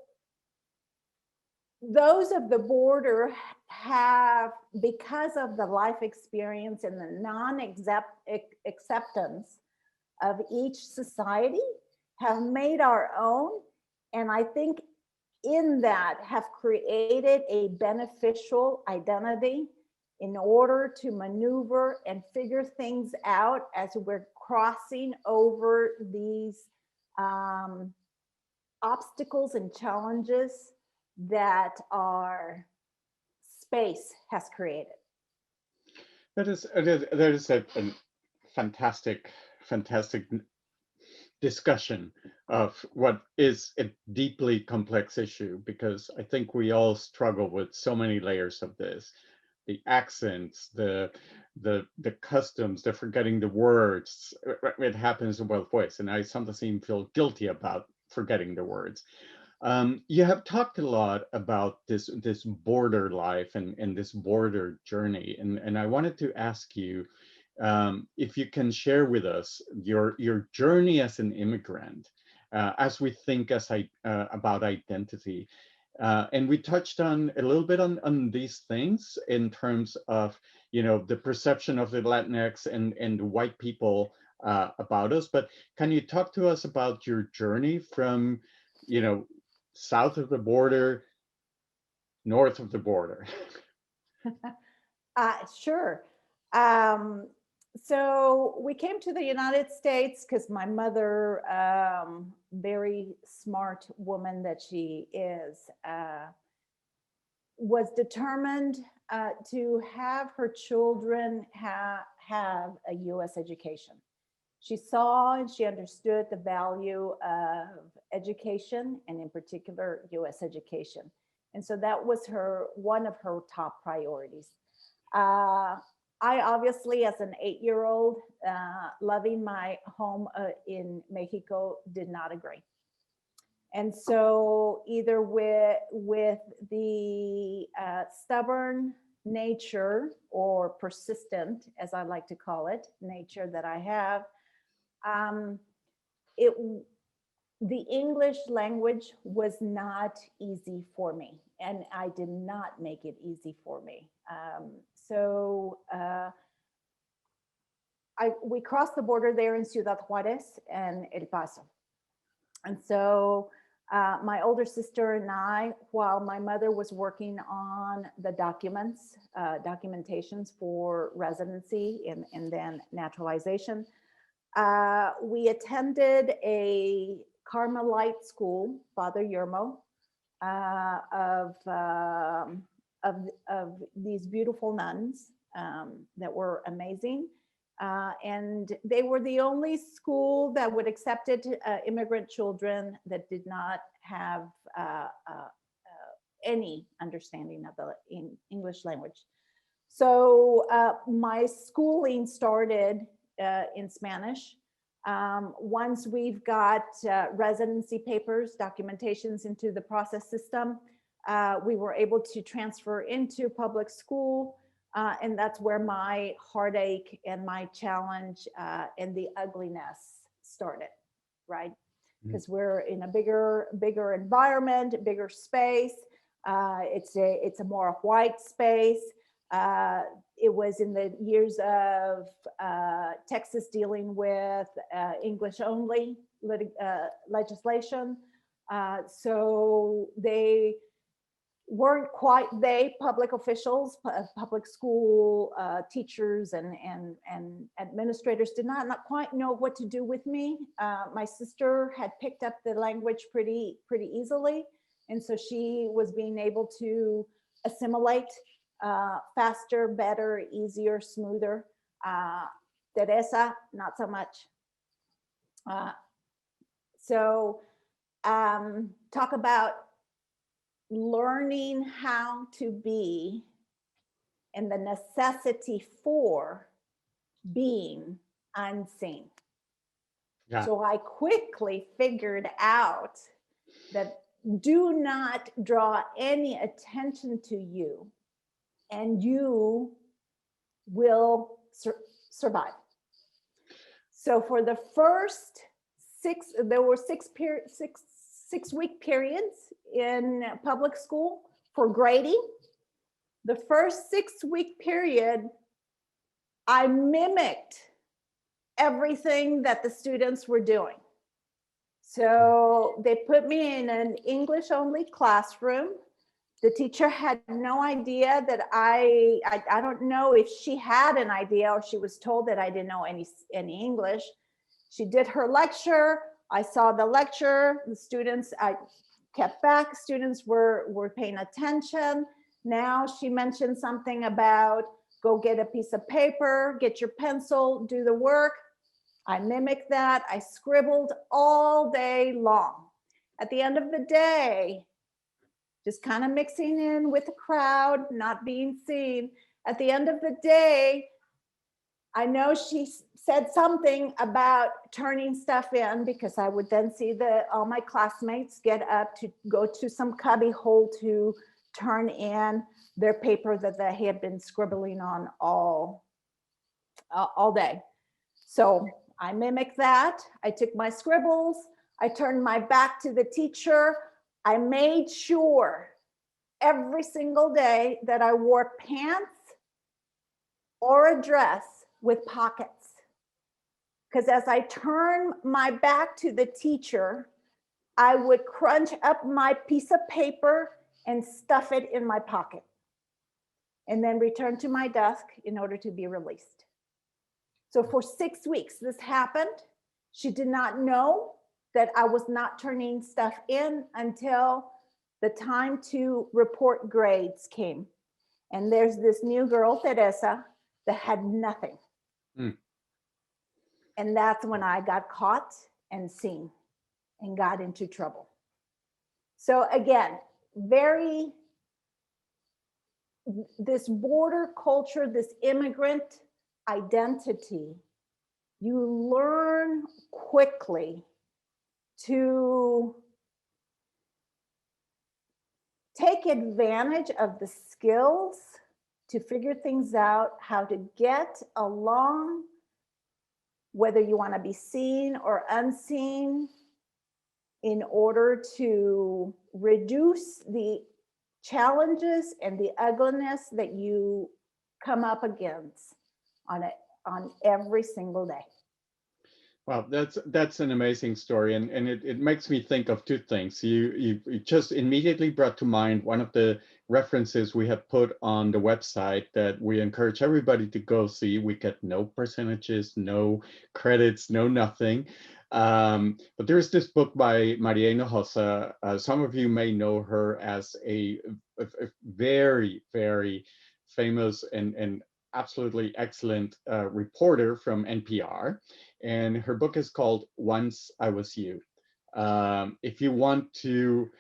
those of the border have, because of the life experience and the non-acceptance of each society, have made our own. And I think in that have created a beneficial identity in order to maneuver and figure things out as we're crossing over these obstacles and challenges that are space has created. That is a fantastic discussion of what is a deeply complex issue, because I think we all struggle with so many layers of this. The accents, the customs, the forgetting the words. It happens in both ways, and I sometimes even feel guilty about forgetting the words. You have talked a lot about this border life and this border journey, and I wanted to ask you if you can share with us your journey as an immigrant, as we think about identity. And we touched on a little bit on these things in terms of, the perception of the Latinx and white people about us. But can you talk to us about your journey from, south of the border, north of the border? Sure. So we came to the United States because my mother, very smart woman that she is, was determined to have her children have a U.S. education. She saw and she understood the value of education, and in particular, U.S. education. And so that was one of her top priorities. I obviously, as an 8-year-old, loving my home in Mexico, did not agree. And so either with the stubborn nature, or persistent, as I like to call it, nature that I have, the English language was not easy for me, and I did not make it easy for me. We crossed the border there in Ciudad Juarez and El Paso. And so my older sister and I, while my mother was working on the documentations for residency and then naturalization, we attended a Carmelite school, Father Yermo, of these beautiful nuns that were amazing. And they were the only school that would accepted immigrant children that did not have any understanding of the English language. So my schooling started in Spanish. Once we've got residency papers, documentations into the process system, we were able to transfer into public school. And that's where my heartache and my challenge and the ugliness started, right? Because we're in a bigger environment, bigger space. It's a more white space. It was in the years of Texas dealing with English only legislation. So they weren't quite, public officials, public school teachers and administrators did not quite know what to do with me. My sister had picked up the language pretty easily. And so she was being able to assimilate faster, better, easier, smoother. Teresa, not so much. Talk about learning how to be and the necessity for being unseen. Yeah. So I quickly figured out that do not draw any attention to you and you will survive. So for the first there were 6 week periods in public school for grading. The first 6 week period, I mimicked everything that the students were doing. So they put me in an English only classroom. The teacher had no idea that I don't know if she had an idea or she was told that I didn't know any English. She did her lecture. I saw the lecture. The students, I kept back. Students were paying attention. Now she mentioned something about go get a piece of paper, get your pencil, do the work. I mimicked that. I scribbled all day long. At the end of the day, just kind of mixing in with the crowd, not being seen. At the end of the day, I know she said something about turning stuff in, because I would then see all my classmates get up to go to some cubby hole to turn in their paper that they had been scribbling on all day. So I mimicked that. I took my scribbles. I turned my back to the teacher. I made sure every single day that I wore pants or a dress with pockets. Because as I turn my back to the teacher, I would crunch up my piece of paper and stuff it in my pocket, and then return to my desk in order to be released. So for 6 weeks, this happened. She did not know that I was not turning stuff in until the time to report grades came. And there's this new girl, Teresa, that had nothing. Mm. And that's when I got caught and seen and got into trouble. So again, this border culture, this immigrant identity, you learn quickly to take advantage of the skills to figure things out, how to get along, whether you want to be seen or unseen, in order to reduce the challenges and the ugliness that you come up against on every single day. Wow, that's an amazing story, and it makes me think of two things. You just immediately brought to mind one of the references we have put on the website that we encourage everybody to go see. We get no percentages, no credits, no nothing. But there's this book by Maria Hinojosa. Some of you may know her as a very, very famous and absolutely excellent reporter from NPR. And her book is called Once I Was You. If you want to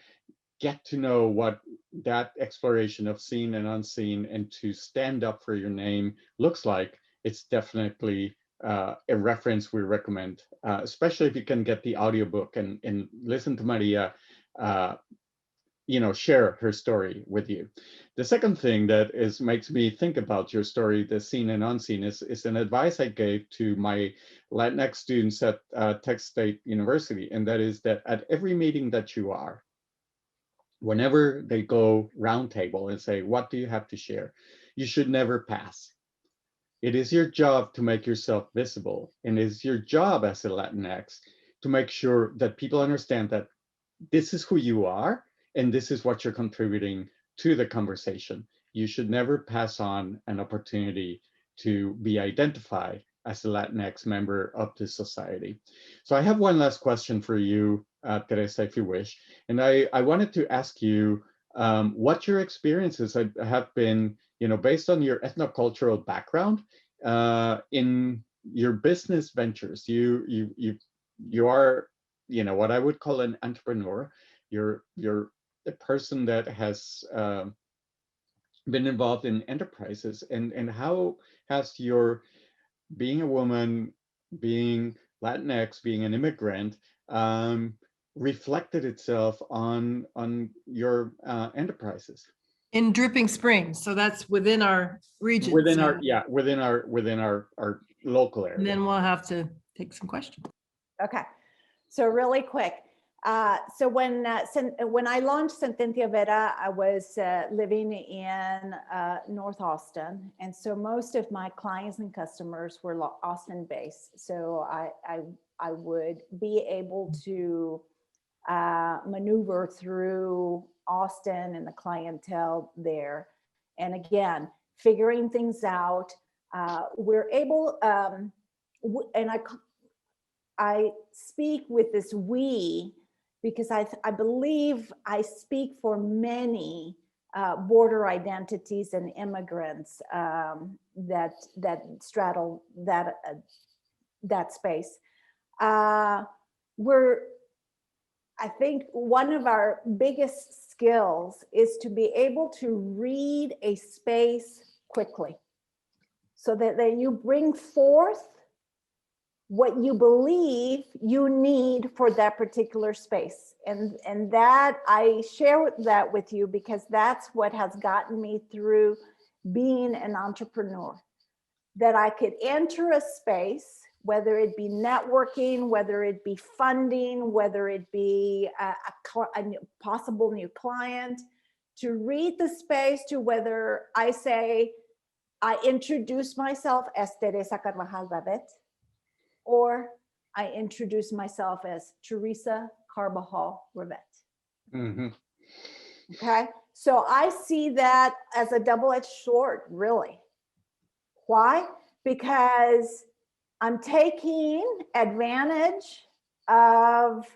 get to know what that exploration of seen and unseen and to stand up for your name looks like, it's definitely a reference we recommend, especially if you can get the audiobook and listen to Maria share her story with you. The second thing that makes me think about your story, the seen and unseen, is an advice I gave to my Latinx students at Texas State University, and that is that at every meeting that you are, whenever they go roundtable and say, what do you have to share? You should never pass. It is your job to make yourself visible, and it is your job as a Latinx to make sure that people understand that this is who you are, and this is what you're contributing to the conversation. You should never pass on an opportunity to be identified as a Latinx member of the society. So I have one last question for you, Teresa, if you wish. And I wanted to ask you what your experiences have been, based on your ethnocultural background in your business ventures. You are, what I would call an entrepreneur. You're a person that has been involved in enterprises, and how has your being a woman, being Latinx, being an immigrant, reflected itself on your enterprises? In Dripping Springs, so that's within our region. Within so- within our local area. And then we'll have to take some questions. Okay, so really quick. So when I launched Sentencia Vera, I was living in North Austin. And so most of my clients and customers were Austin based. So I would be able to maneuver through Austin and the clientele there. And again, figuring things out, we're able, and I speak with this we, because I believe I speak for many border identities and immigrants that straddle that space. I think one of our biggest skills is to be able to read a space quickly, so that then you bring forth what you believe you need for that particular space. And that I share that with you because that's what has gotten me through being an entrepreneur. That I could enter a space, whether it be networking, whether it be funding, whether it be a possible new client, to read the space, to whether I say, I introduce myself as Teresa Carvajal Babet, or I introduce myself as Teresa Carvajal Babet. Mm-hmm. Okay, so I see that as a double-edged sword, really. Why? Because I'm taking advantage of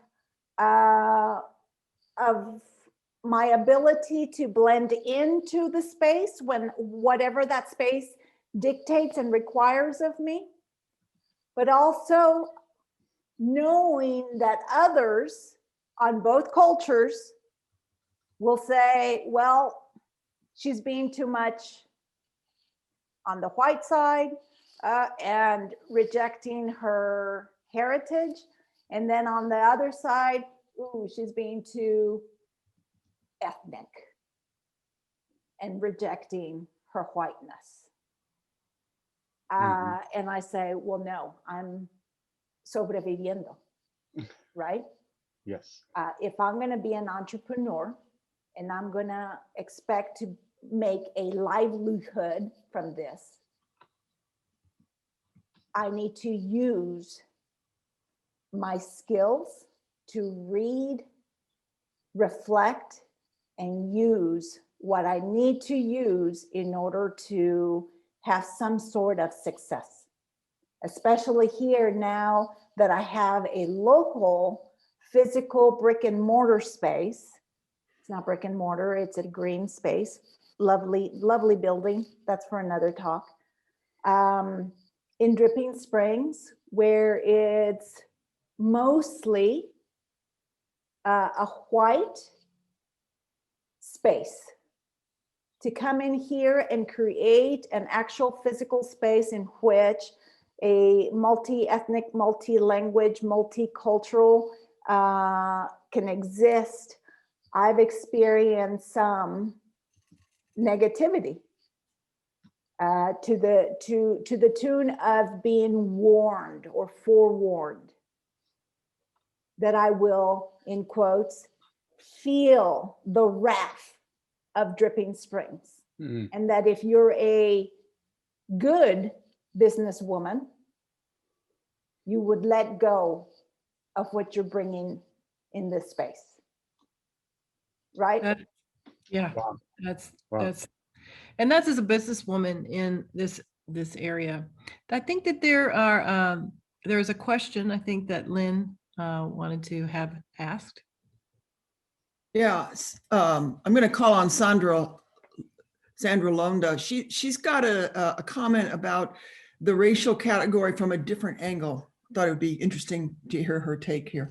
my ability to blend into the space when whatever that space dictates and requires of me, but also knowing that others on both cultures will say, well, she's being too much on the white side and rejecting her heritage. And then on the other side, ooh, she's being too ethnic and rejecting her whiteness. And I say, well, no, I'm sobreviviendo, right? Yes. If I'm going to be an entrepreneur and I'm going to expect to make a livelihood from this, I need to use my skills to read, reflect, and use what I need to use in order to have some sort of success. Especially here now that I have a local physical brick and mortar space. It's not brick and mortar, it's a green space. Lovely, lovely building. That's for another talk. In Dripping Springs, where it's mostly a white space. To come in here and create an actual physical space in which a multi-ethnic, multi-language, multicultural can exist, I've experienced some negativity to the tune of being warned or forewarned that I will, in quotes, feel the wrath of Dripping Springs. Mm-hmm. And that if you're a good businesswoman, you would let go of what you're bringing in this space. Right? Yeah, wow. that's Wow. And that's as a businesswoman in this area. I think that there is a question I think that Lynn wanted to have asked. Yeah, I'm going to call on Sandra Londa. She's got a comment about the racial category from a different angle. Thought it would be interesting to hear her take here.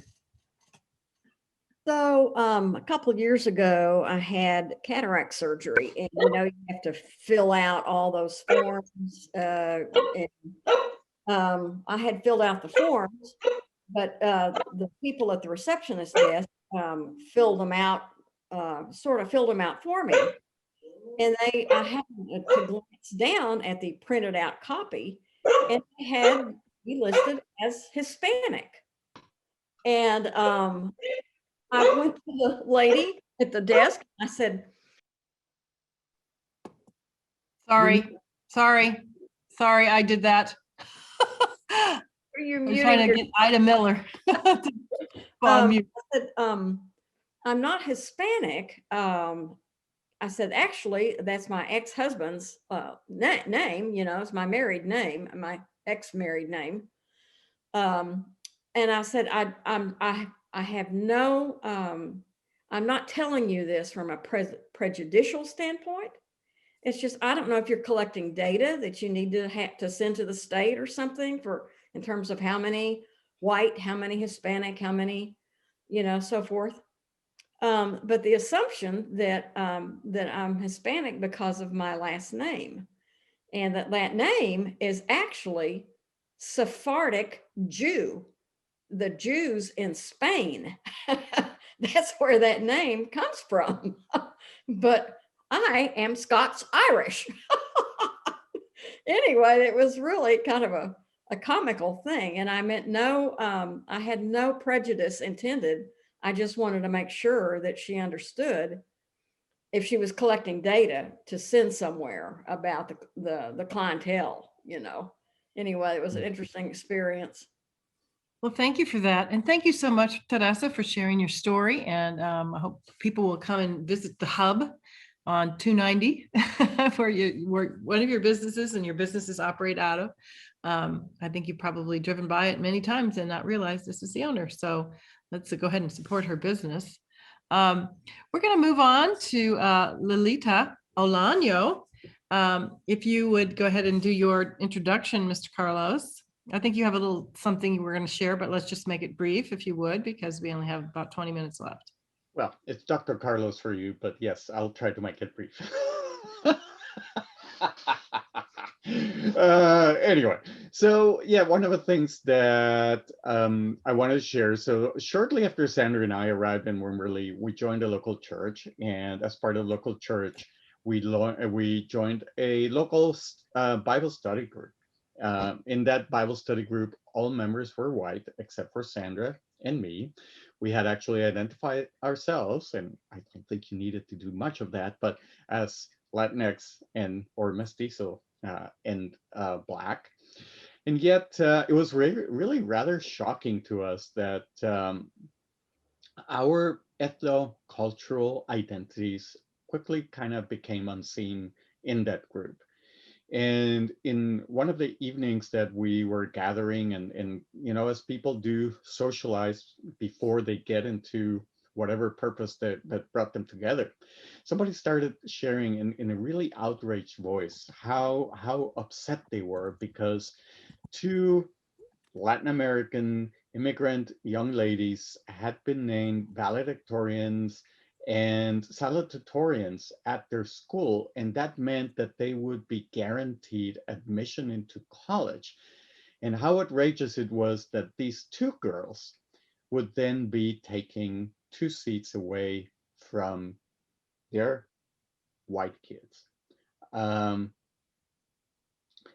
So a couple of years ago, I had cataract surgery, and you know, you have to fill out all those forms. I had filled out the forms, but the people at the receptionist desk filled them out for me. And I happened to glance down at the printed out copy, and they had me listed as Hispanic. And I went to the lady at the desk. I said, Sorry, I did that. are you I'm muting trying to get Ida Miller. I said, I'm not Hispanic. I said, actually, that's my ex-husband's name, you know, it's my married name, my ex-married name. And I said, I have no I'm not telling you this from a prejudicial standpoint. It's just, I don't know if you're collecting data that you need to have to send to the state or something for, in terms of how many white, how many Hispanic, how many, you know, so forth. But the assumption that, that I'm Hispanic because of my last name, and that name is actually Sephardic Jew, the Jews in Spain. That's where that name comes from. But I am Scots-Irish. Anyway, it was really kind of a comical thing. And I meant no, I had no prejudice intended. I just wanted to make sure that she understood if she was collecting data to send somewhere about the clientele, you know. Anyway, it was an interesting experience. Well, thank you for that. And thank you so much, Teresa, for sharing your story. And I hope people will come and visit the hub on 290, where one of your businesses and your businesses operate out of. I think you've probably driven by it many times and not realized this is the owner. So let's go ahead and support her business. We're going to move on to Lolita Olano. If you would go ahead and do your introduction, Mr. Carlos. I think you have a little something you were going to share, but let's just make it brief if you would, because we only have about 20 minutes left. Well, it's Dr. Carlos for you, but yes, I'll try to make it brief. Anyway, so yeah, one of the things that I wanted to share. So shortly after Sandra and I arrived in Wimberley, we joined a local church, and as part of the local church, we joined a local Bible study group. In that Bible study group, all members were white except for Sandra and me. We had actually identified ourselves, and I don't think you needed to do much of that, but as Latinx or mestizo and Black. And yet it was really rather shocking to us that our ethno-cultural identities quickly kind of became unseen in that group. And in one of the evenings that we were gathering and you know, as people do socialize before they get into whatever purpose that brought them together, somebody started sharing in a really outraged voice how upset they were because two Latin American immigrant young ladies had been named valedictorians and salutatorians at their school, and that meant that they would be guaranteed admission into college. And how outrageous it was that these two girls would then be taking 2 seats away from their white kids.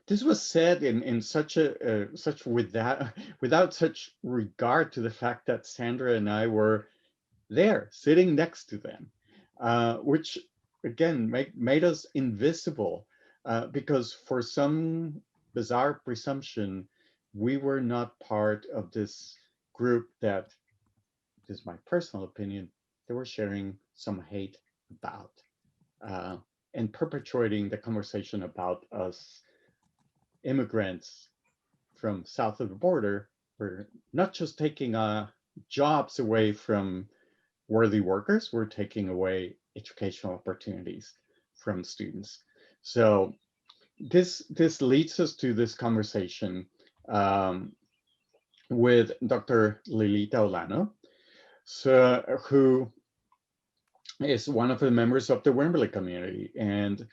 This was said in such without such regard to the fact that Sandra and I were there sitting next to them, which again made us invisible because for some bizarre presumption, we were not part of this group that, this is my personal opinion, they were sharing some hate about and perpetuating the conversation about us immigrants from south of the border. We're not just taking jobs away from worthy workers, we're taking away educational opportunities from students. So this leads us to this conversation with Dr. Lolita Olano, who is one of the members of the Wimberley community. And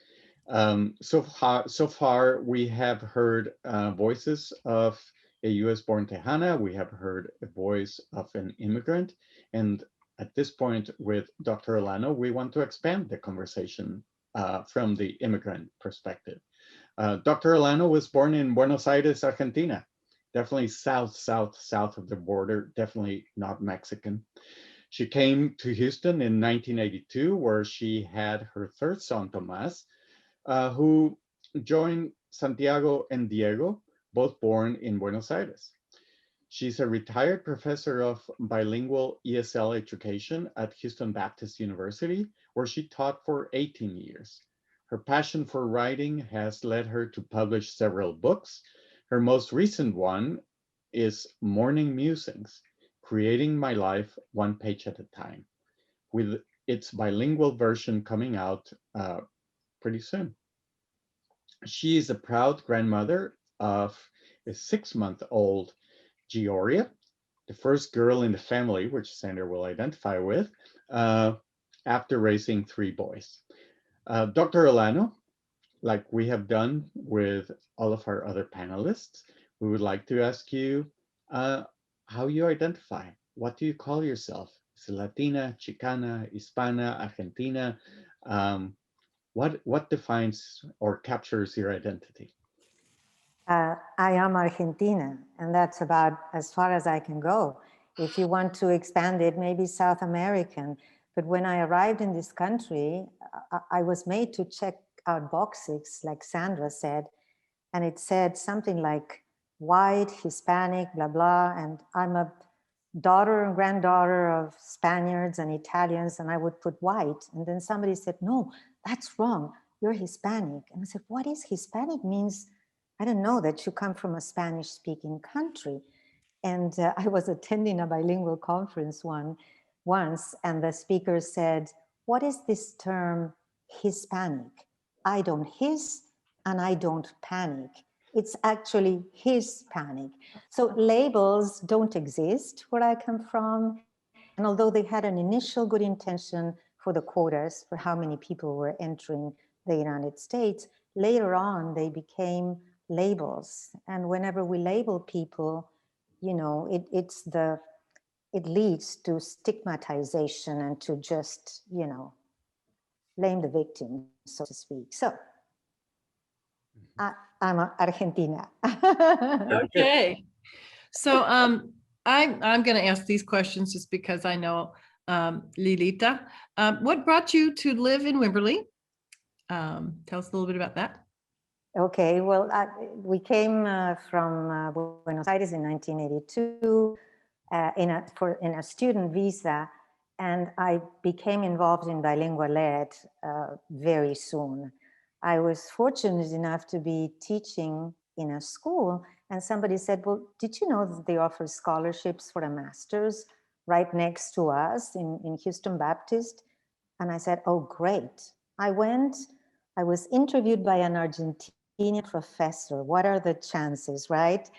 so far, we have heard voices of a US-born Tejana, we have heard a voice of an immigrant, and at this point with Dr. Olano, we want to expand the conversation from the immigrant perspective. Dr. Olano was born in Buenos Aires, Argentina, definitely south of the border, definitely not Mexican. She came to Houston in 1982, where she had her third son, Tomas, who joined Santiago and Diego, both born in Buenos Aires. She's a retired professor of bilingual ESL education at Houston Baptist University, where she taught for 18 years. Her passion for writing has led her to publish several books. Her most recent one is Morning Musings, Creating My Life One Page at a Time. with its bilingual version coming out pretty soon. She is a proud grandmother of a 6-month-old Georgia, the first girl in the family, which Sandra will identify with, after raising 3 boys. Dr. Olano, like we have done with all of our other panelists, we would like to ask you how you identify. What do you call yourself? Is it Latina, Chicana, Hispana, Argentina? What defines or captures your identity? I am Argentina, and that's about as far as I can go. If you want to expand it, maybe South American. But when I arrived in this country, I was made to check out boxes, like Sandra said, and it said something like white, Hispanic, blah, blah. And I'm a daughter and granddaughter of Spaniards and Italians, and I would put white. And then somebody said, no, that's wrong. You're Hispanic. And I said, what is Hispanic? Means, I don't know, that you come from a Spanish speaking country. And I was attending a bilingual conference once, and the speaker said, what is this term Hispanic? I don't hiss and I don't panic. It's actually Hispanic. So labels don't exist where I come from. And although they had an initial good intention for the quotas, for how many people were entering the United States, later on they became labels. And whenever we label people, you know, it leads to stigmatization and to just, you know, blame the victim, so to speak. So I'm Argentina. Okay. So I'm going to ask these questions just because I know Lolita. What brought you to live in Wimberley? Tell us a little bit about that. Okay, well, we came from Buenos Aires in 1982 in a student visa, and I became involved in bilingual ed very soon. I was fortunate enough to be teaching in a school, and somebody said, well, did you know that they offer scholarships for a master's right next to us in Houston Baptist? And I said, oh, great. I went, I was interviewed by an Argentinian professor. What are the chances, right?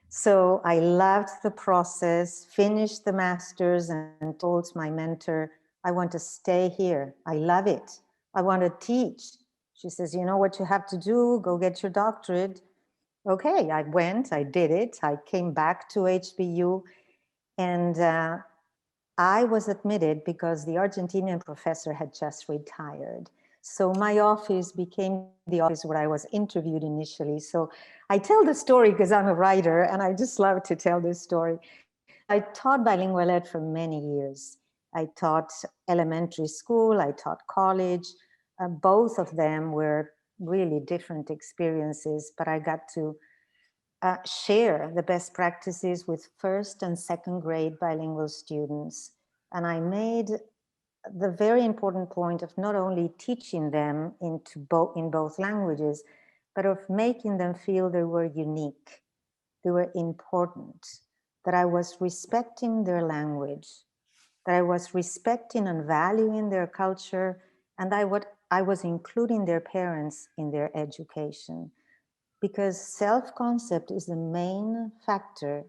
So I loved the process, finished the master's, and told my mentor, I want to stay here. I love it. I want to teach. She says, you know what you have to do? Go get your doctorate. Okay, I went, I did it. I came back to HBU, and I was admitted because the Argentinian professor had just retired. So my office became the office where I was interviewed initially. So I tell the story because I'm a writer and I just love to tell this story. I taught bilingual ed for many years. I taught elementary school, I taught college. Both of them were really different experiences, but I got to share the best practices with first and second grade bilingual students. And I made the very important point of not only teaching them in both languages, but of making them feel they were unique, they were important, that I was respecting their language, that I was respecting and valuing their culture, and I was including their parents in their education. Because self-concept is the main factor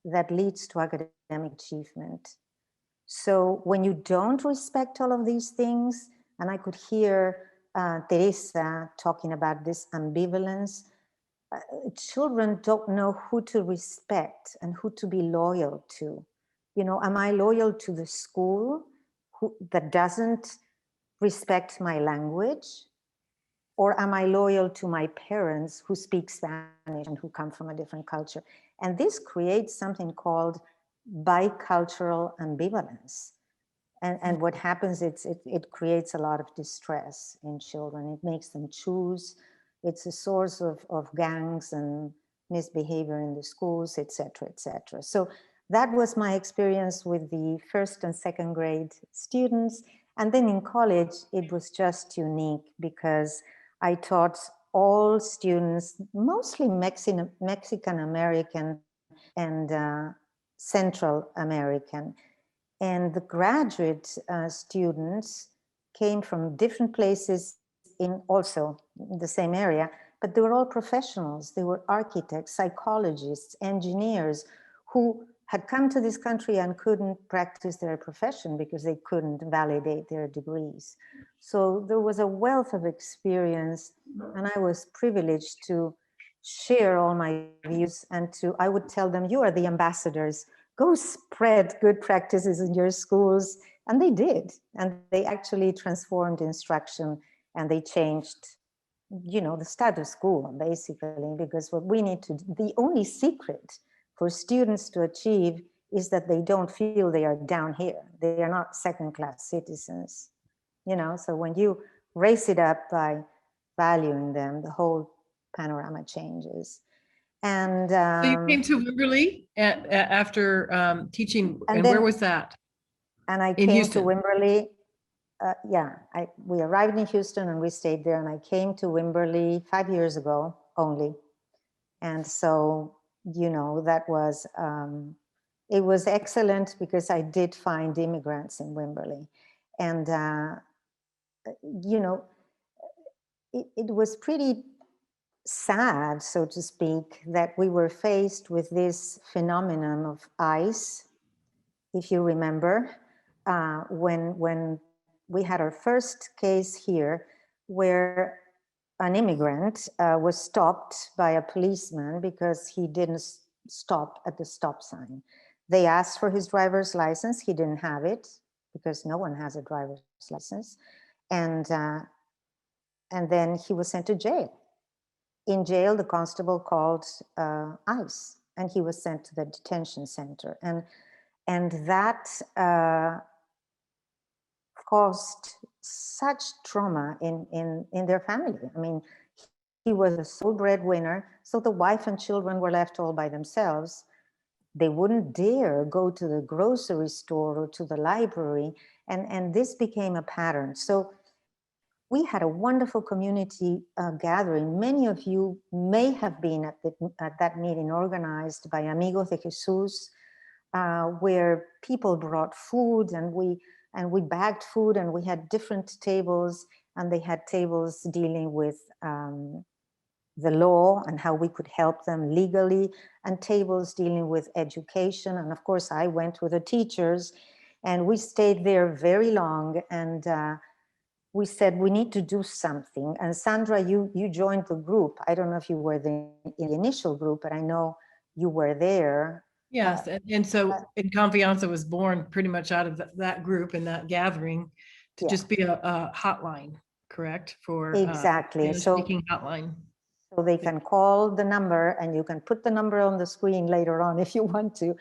that leads to academic achievement. So when you don't respect all of these things, and I could hear Teresa talking about this ambivalence, children don't know who to respect and who to be loyal to. You know, am I loyal to the school that doesn't respect my language? Or am I loyal to my parents who speak Spanish and who come from a different culture? And this creates something called bicultural ambivalence. And what happens, it creates a lot of distress in children. It makes them choose. It's a source of gangs and misbehavior in the schools, et cetera, et cetera. So that was my experience with the first and second grade students. And then in college, it was just unique because I taught all students, mostly Mexican American and Central American. And the graduate students came from different places in also the same area, but they were all professionals. They were architects, psychologists, engineers who had come to this country and couldn't practice their profession because they couldn't validate their degrees. So there was a wealth of experience, and I was privileged to share all my views, and I would tell them, you are the ambassadors. Go spread good practices in your schools. And they did. And they actually transformed instruction, and they changed, you know, the status quo, basically, because what we need to do, the only secret for students to achieve is that they don't feel they are down here. They are not second-class citizens, you know? So when you raise it up by valuing them, the whole panorama changes. And So you came to Wimberley after teaching, and where was that? And I In came Houston. to Wimberley. We arrived in Houston and we stayed there, and I came to Wimberley 5 years ago only. And so, you know, that was, it was excellent because I did find immigrants in Wimberley. And, you know, it was pretty sad, so to speak, that we were faced with this phenomenon of ICE, if you remember, when we had our first case here where an immigrant was stopped by a policeman because he didn't stop at the stop sign. They asked for his driver's license. He didn't have it because no one has a driver's license. And then he was sent to jail. In jail, the constable called ICE, and he was sent to the detention center. And that caused such trauma in their family. I mean, he was a sole breadwinner, so the wife and children were left all by themselves. They wouldn't dare go to the grocery store or to the library, and this became a pattern. So we had a wonderful community gathering. Many of you may have been at that meeting organized by Amigos de Jesus, where people brought food, and we bagged food, and we had different tables, and they had tables dealing with the law and how we could help them legally, and tables dealing with education. And of course, I went with the teachers, and we stayed there very long, and we said, we need to do something. And Sandra, you joined the group. I don't know if you were in the initial group, but I know you were there. Yes, and so In Confianza was born pretty much out of that group and that gathering to just be a hotline, correct? For exactly. speaking hotline. So they can call the number, and you can put the number on the screen later on if you want to,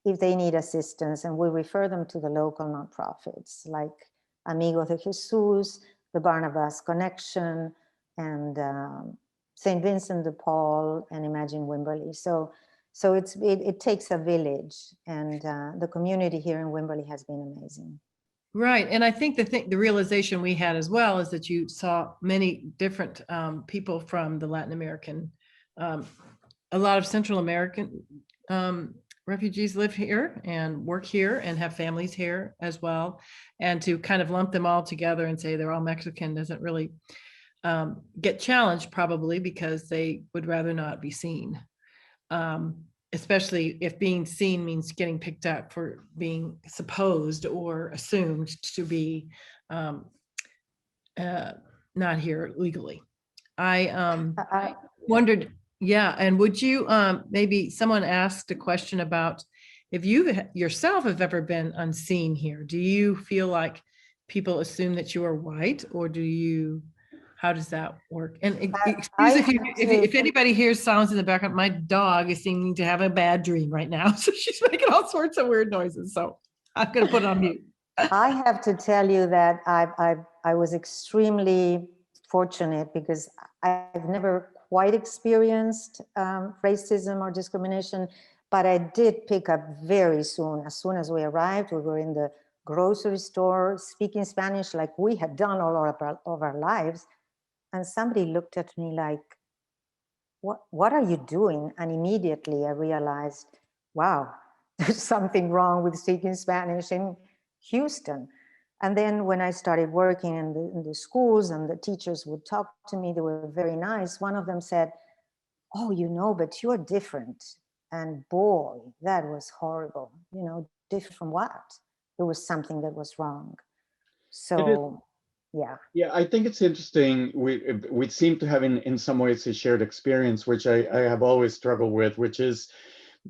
if they need assistance. And we refer them to the local nonprofits like Amigos de Jesus, the Barnabas Connection, and St. Vincent de Paul, and Imagine Wimberley. So it takes a village, and the community here in Wimberley has been amazing. Right, and I think the realization we had as well is that you saw many different people from the Latin American, a lot of Central American refugees live here and work here and have families here as well. And to kind of lump them all together and say they're all Mexican doesn't really get challenged, probably because they would rather not be seen. Especially if being seen means getting picked up for being supposed or assumed to be not here legally. I wondered, yeah, and would you, maybe someone asked a question about if you yourself have ever been unseen here. Do you feel like people assume that you are white, or do you, how does that work? And excuse if anybody hears sounds in the background, my dog is seeming to have a bad dream right now. So she's making all sorts of weird noises. So I'm going to put it on mute. I have to tell you that I was extremely fortunate because I've never quite experienced racism or discrimination, but I did pick up very soon. As soon as we arrived, we were in the grocery store speaking Spanish like we had done all of our lives. And somebody looked at me like, what are you doing? And immediately I realized, wow, there's something wrong with speaking Spanish Houston. And then when I started working in the schools and the teachers would talk to me, they were very nice. One of them said, oh, you know, but you're different. And boy, that was horrible. You know, different from what? There was something that was wrong. So, yeah. Yeah, I think it's interesting. We seem to have in some ways a shared experience, which I have always struggled with, which is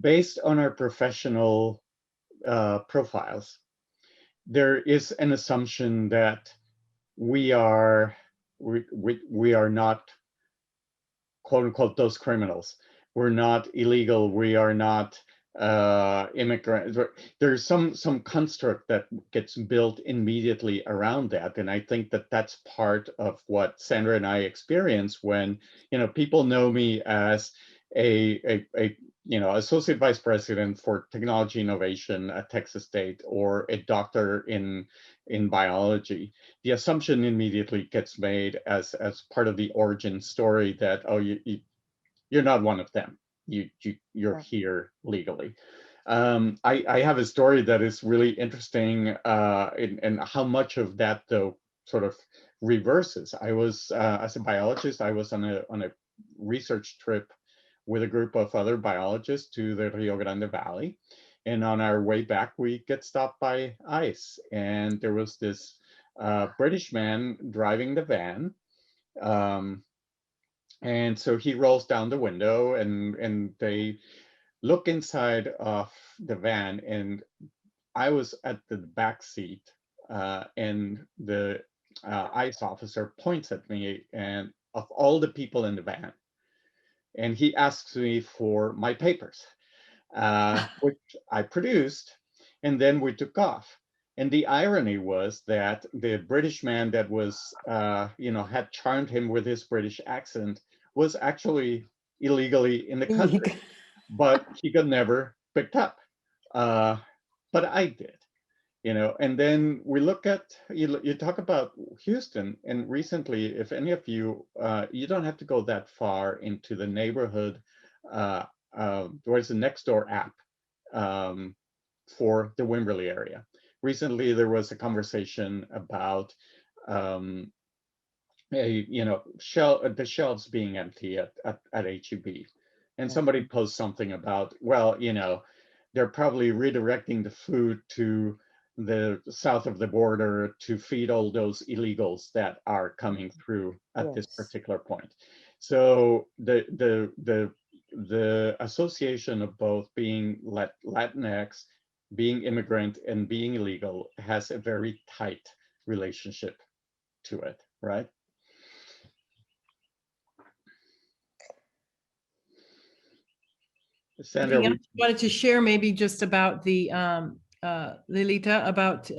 based on our professional profiles. There is an assumption that we are not, quote unquote, those criminals. We're not illegal. We are not immigrants. There's some construct that gets built immediately around that, and I think that that's part of what Sandra and I experience when, you know, people know me as a you know, associate vice president for technology innovation at Texas State, or a doctor in biology. The assumption immediately gets made as part of the origin story that, oh, you're not one of them. You're here legally. I have a story that is really interesting, and how much of that though sort of reverses. I was as a biologist, I was on a research trip with a group of other biologists to the Rio Grande Valley, and on our way back we get stopped by ICE, and there was this British man driving the van. And so he rolls down the window, and they look inside of the van, and I was at the back seat, and the ICE officer points at me, and of all the people in the van, and he asks me for my papers, which I produced, and then we took off. And the irony was that the British man that was, you know, had charmed him with his British accent was actually illegally in the country, but he got never picked up. But I did, you know. And then we look at, you talk about Houston, and recently, if any of you, you don't have to go that far into the neighborhood. There's a Nextdoor app for the Wimberley area. Recently, there was a conversation about the shelves being empty at HEB, and somebody posts something about, well, you know, they're probably redirecting the food to the south of the border to feed all those illegals that are coming through at this particular point. So the association of both being Latinx, being immigrant, and being illegal has a very tight relationship to it, right? Sandra, I wanted to share maybe just about the Lolita, about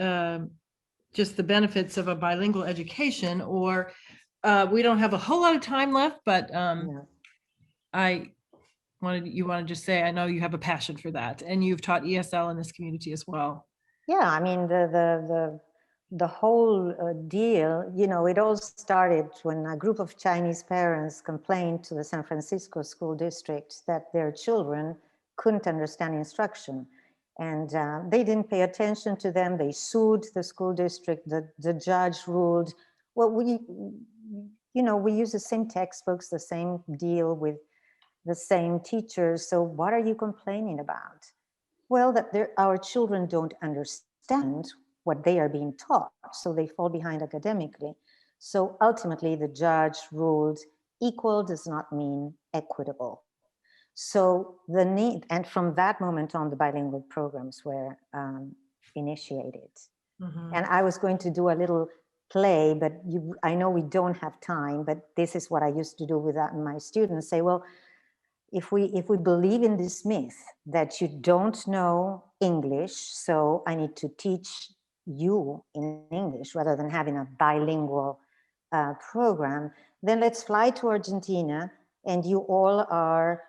just the benefits of a bilingual education, or we don't have a whole lot of time left, but you want to just say, I know you have a passion for that, and you've taught ESL in this community as well. Yeah, I mean, the whole deal, you know, it all started when a group of Chinese parents complained to the San Francisco school district that their children couldn't understand instruction. And they didn't pay attention to them. They sued the school district. The judge ruled, well, we use the same textbooks, the same deal with the same teachers. So what are you complaining about? Well, that our children don't understand what they are being taught, so they fall behind academically. So ultimately, the judge ruled equal does not mean equitable. So the need, and from that moment on, the bilingual programs were initiated. Mm-hmm. And I was going to do a little play, but I know we don't have time, but this is what I used to do with my students, say, well, if we believe in this myth that you don't know English, so I need to teach you in English rather than having a bilingual program, then let's fly to Argentina, and you all are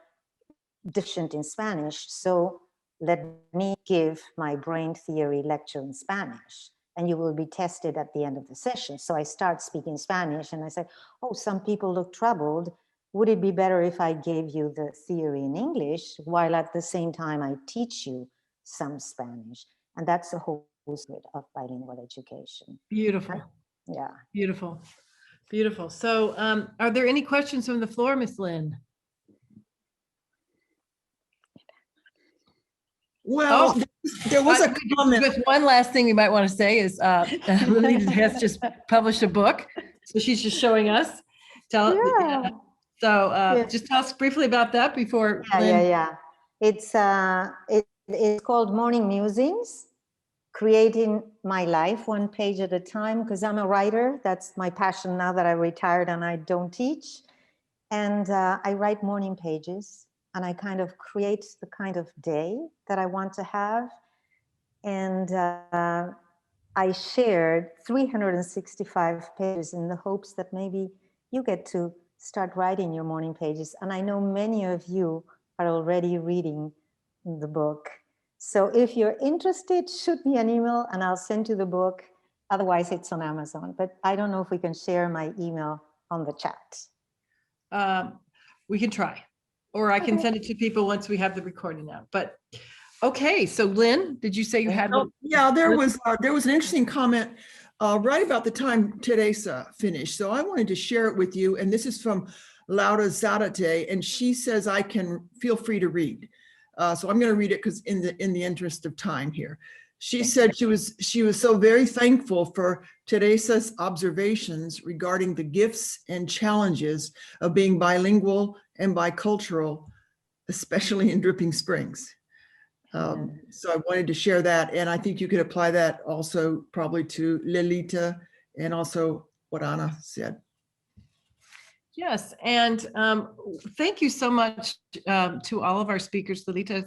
deficient in Spanish, so let me give my brain theory lecture in Spanish, and you will be tested at the end of the session. So I start speaking Spanish, and I said, oh, some people look troubled. Would it be better if I gave you the theory in English while at the same time I teach you some Spanish? And that's the whole of bilingual education. Beautiful, Yeah. beautiful, beautiful. So are there any questions from the floor, Miss Lynn? Well, Oh, there was a comment. With one last thing we might want to say is Lolita has just published a book. So she's just showing us. Yeah. Yeah. Just tell us briefly about that before. Yeah. It's called Morning Musings, Creating My Life One Page at a Time, because I'm a writer. That's my passion now that I retired and I don't teach. And I write morning pages, and I kind of create the kind of day that I want to have. And I shared 365 pages in the hopes that maybe you get to start writing your morning pages. And I know many of you are already reading the book. So if you're interested, shoot me an email and I'll send you the book. Otherwise, it's on Amazon. But I don't know if we can share my email on the chat. We can try, or I can Okay. send it to people once we have the recording out. But okay, so Lynn, did you say you had one? Yeah, there was an interesting comment right about the time Teresa finished. So I wanted to share it with you. And this is from Laura Zarate, and she says I can feel free to read. So I'm going to read it because in the interest of time here. She said she was so very thankful for Teresa's observations regarding the gifts and challenges of being bilingual and bicultural, especially in Dripping Springs. So I wanted to share that, and I think you could apply that also probably to Lolita and also what Ana said. Yes, and thank you so much to all of our speakers, Lolita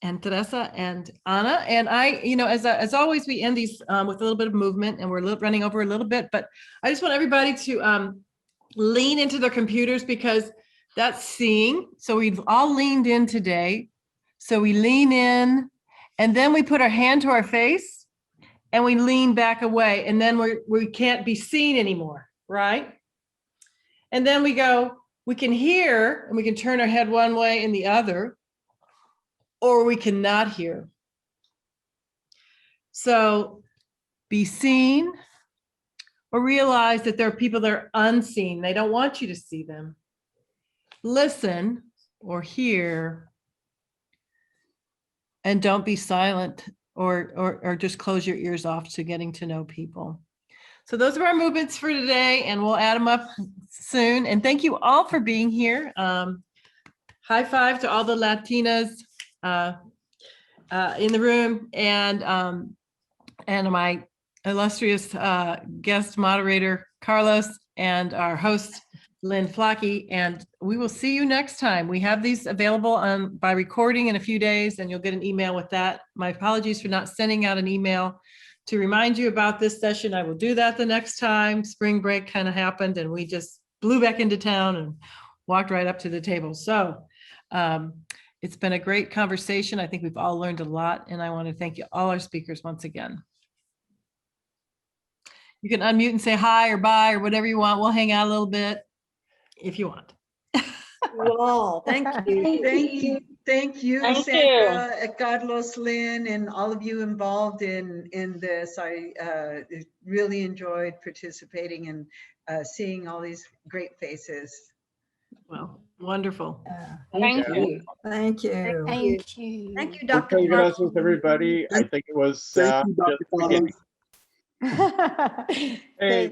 and Teresa and Ana. And I, as always, we end these with a little bit of movement, and we're running over a little bit, but I just want everybody to lean into their computers, because that's seeing. So we've all leaned in today. So we lean in, and then we put our hand to our face, and we lean back away, and then we can't be seen anymore, right? And then we can hear, and we can turn our head one way and the other, or we cannot hear. So be seen, or realize that there are people that are unseen. They don't want you to see them. Listen or hear, and don't be silent or just close your ears off to getting to know people. So those are our movements for today, and we'll add them up soon. And thank you all for being here. High five to all the Latinas in the room, and my illustrious guest moderator, Carlos, and our host, Lynn Flocky. And we will see you next time. We have these available by recording in a few days, and you'll get an email with that. My apologies for not sending out an email to remind you about this session. I will do that the next time. Spring break kind of happened, and we just blew back into town and walked right up to the table. So it's been a great conversation. I think we've all learned a lot, and I want to thank you, all our speakers, once again. You can unmute and say hi or bye or whatever you want. We'll hang out a little bit if you want. Well, thank you. Thank you, Thank Sandra, Carlos, Lynn, and all of you involved in this. I really enjoyed participating and seeing all these great faces. Well, wonderful. Thank you. Thank you. Thank you. Thank you, Dr. Okay, Clark. gracias, everybody. I think it was Thank you, Dr. just the beginning. Hey, Hey.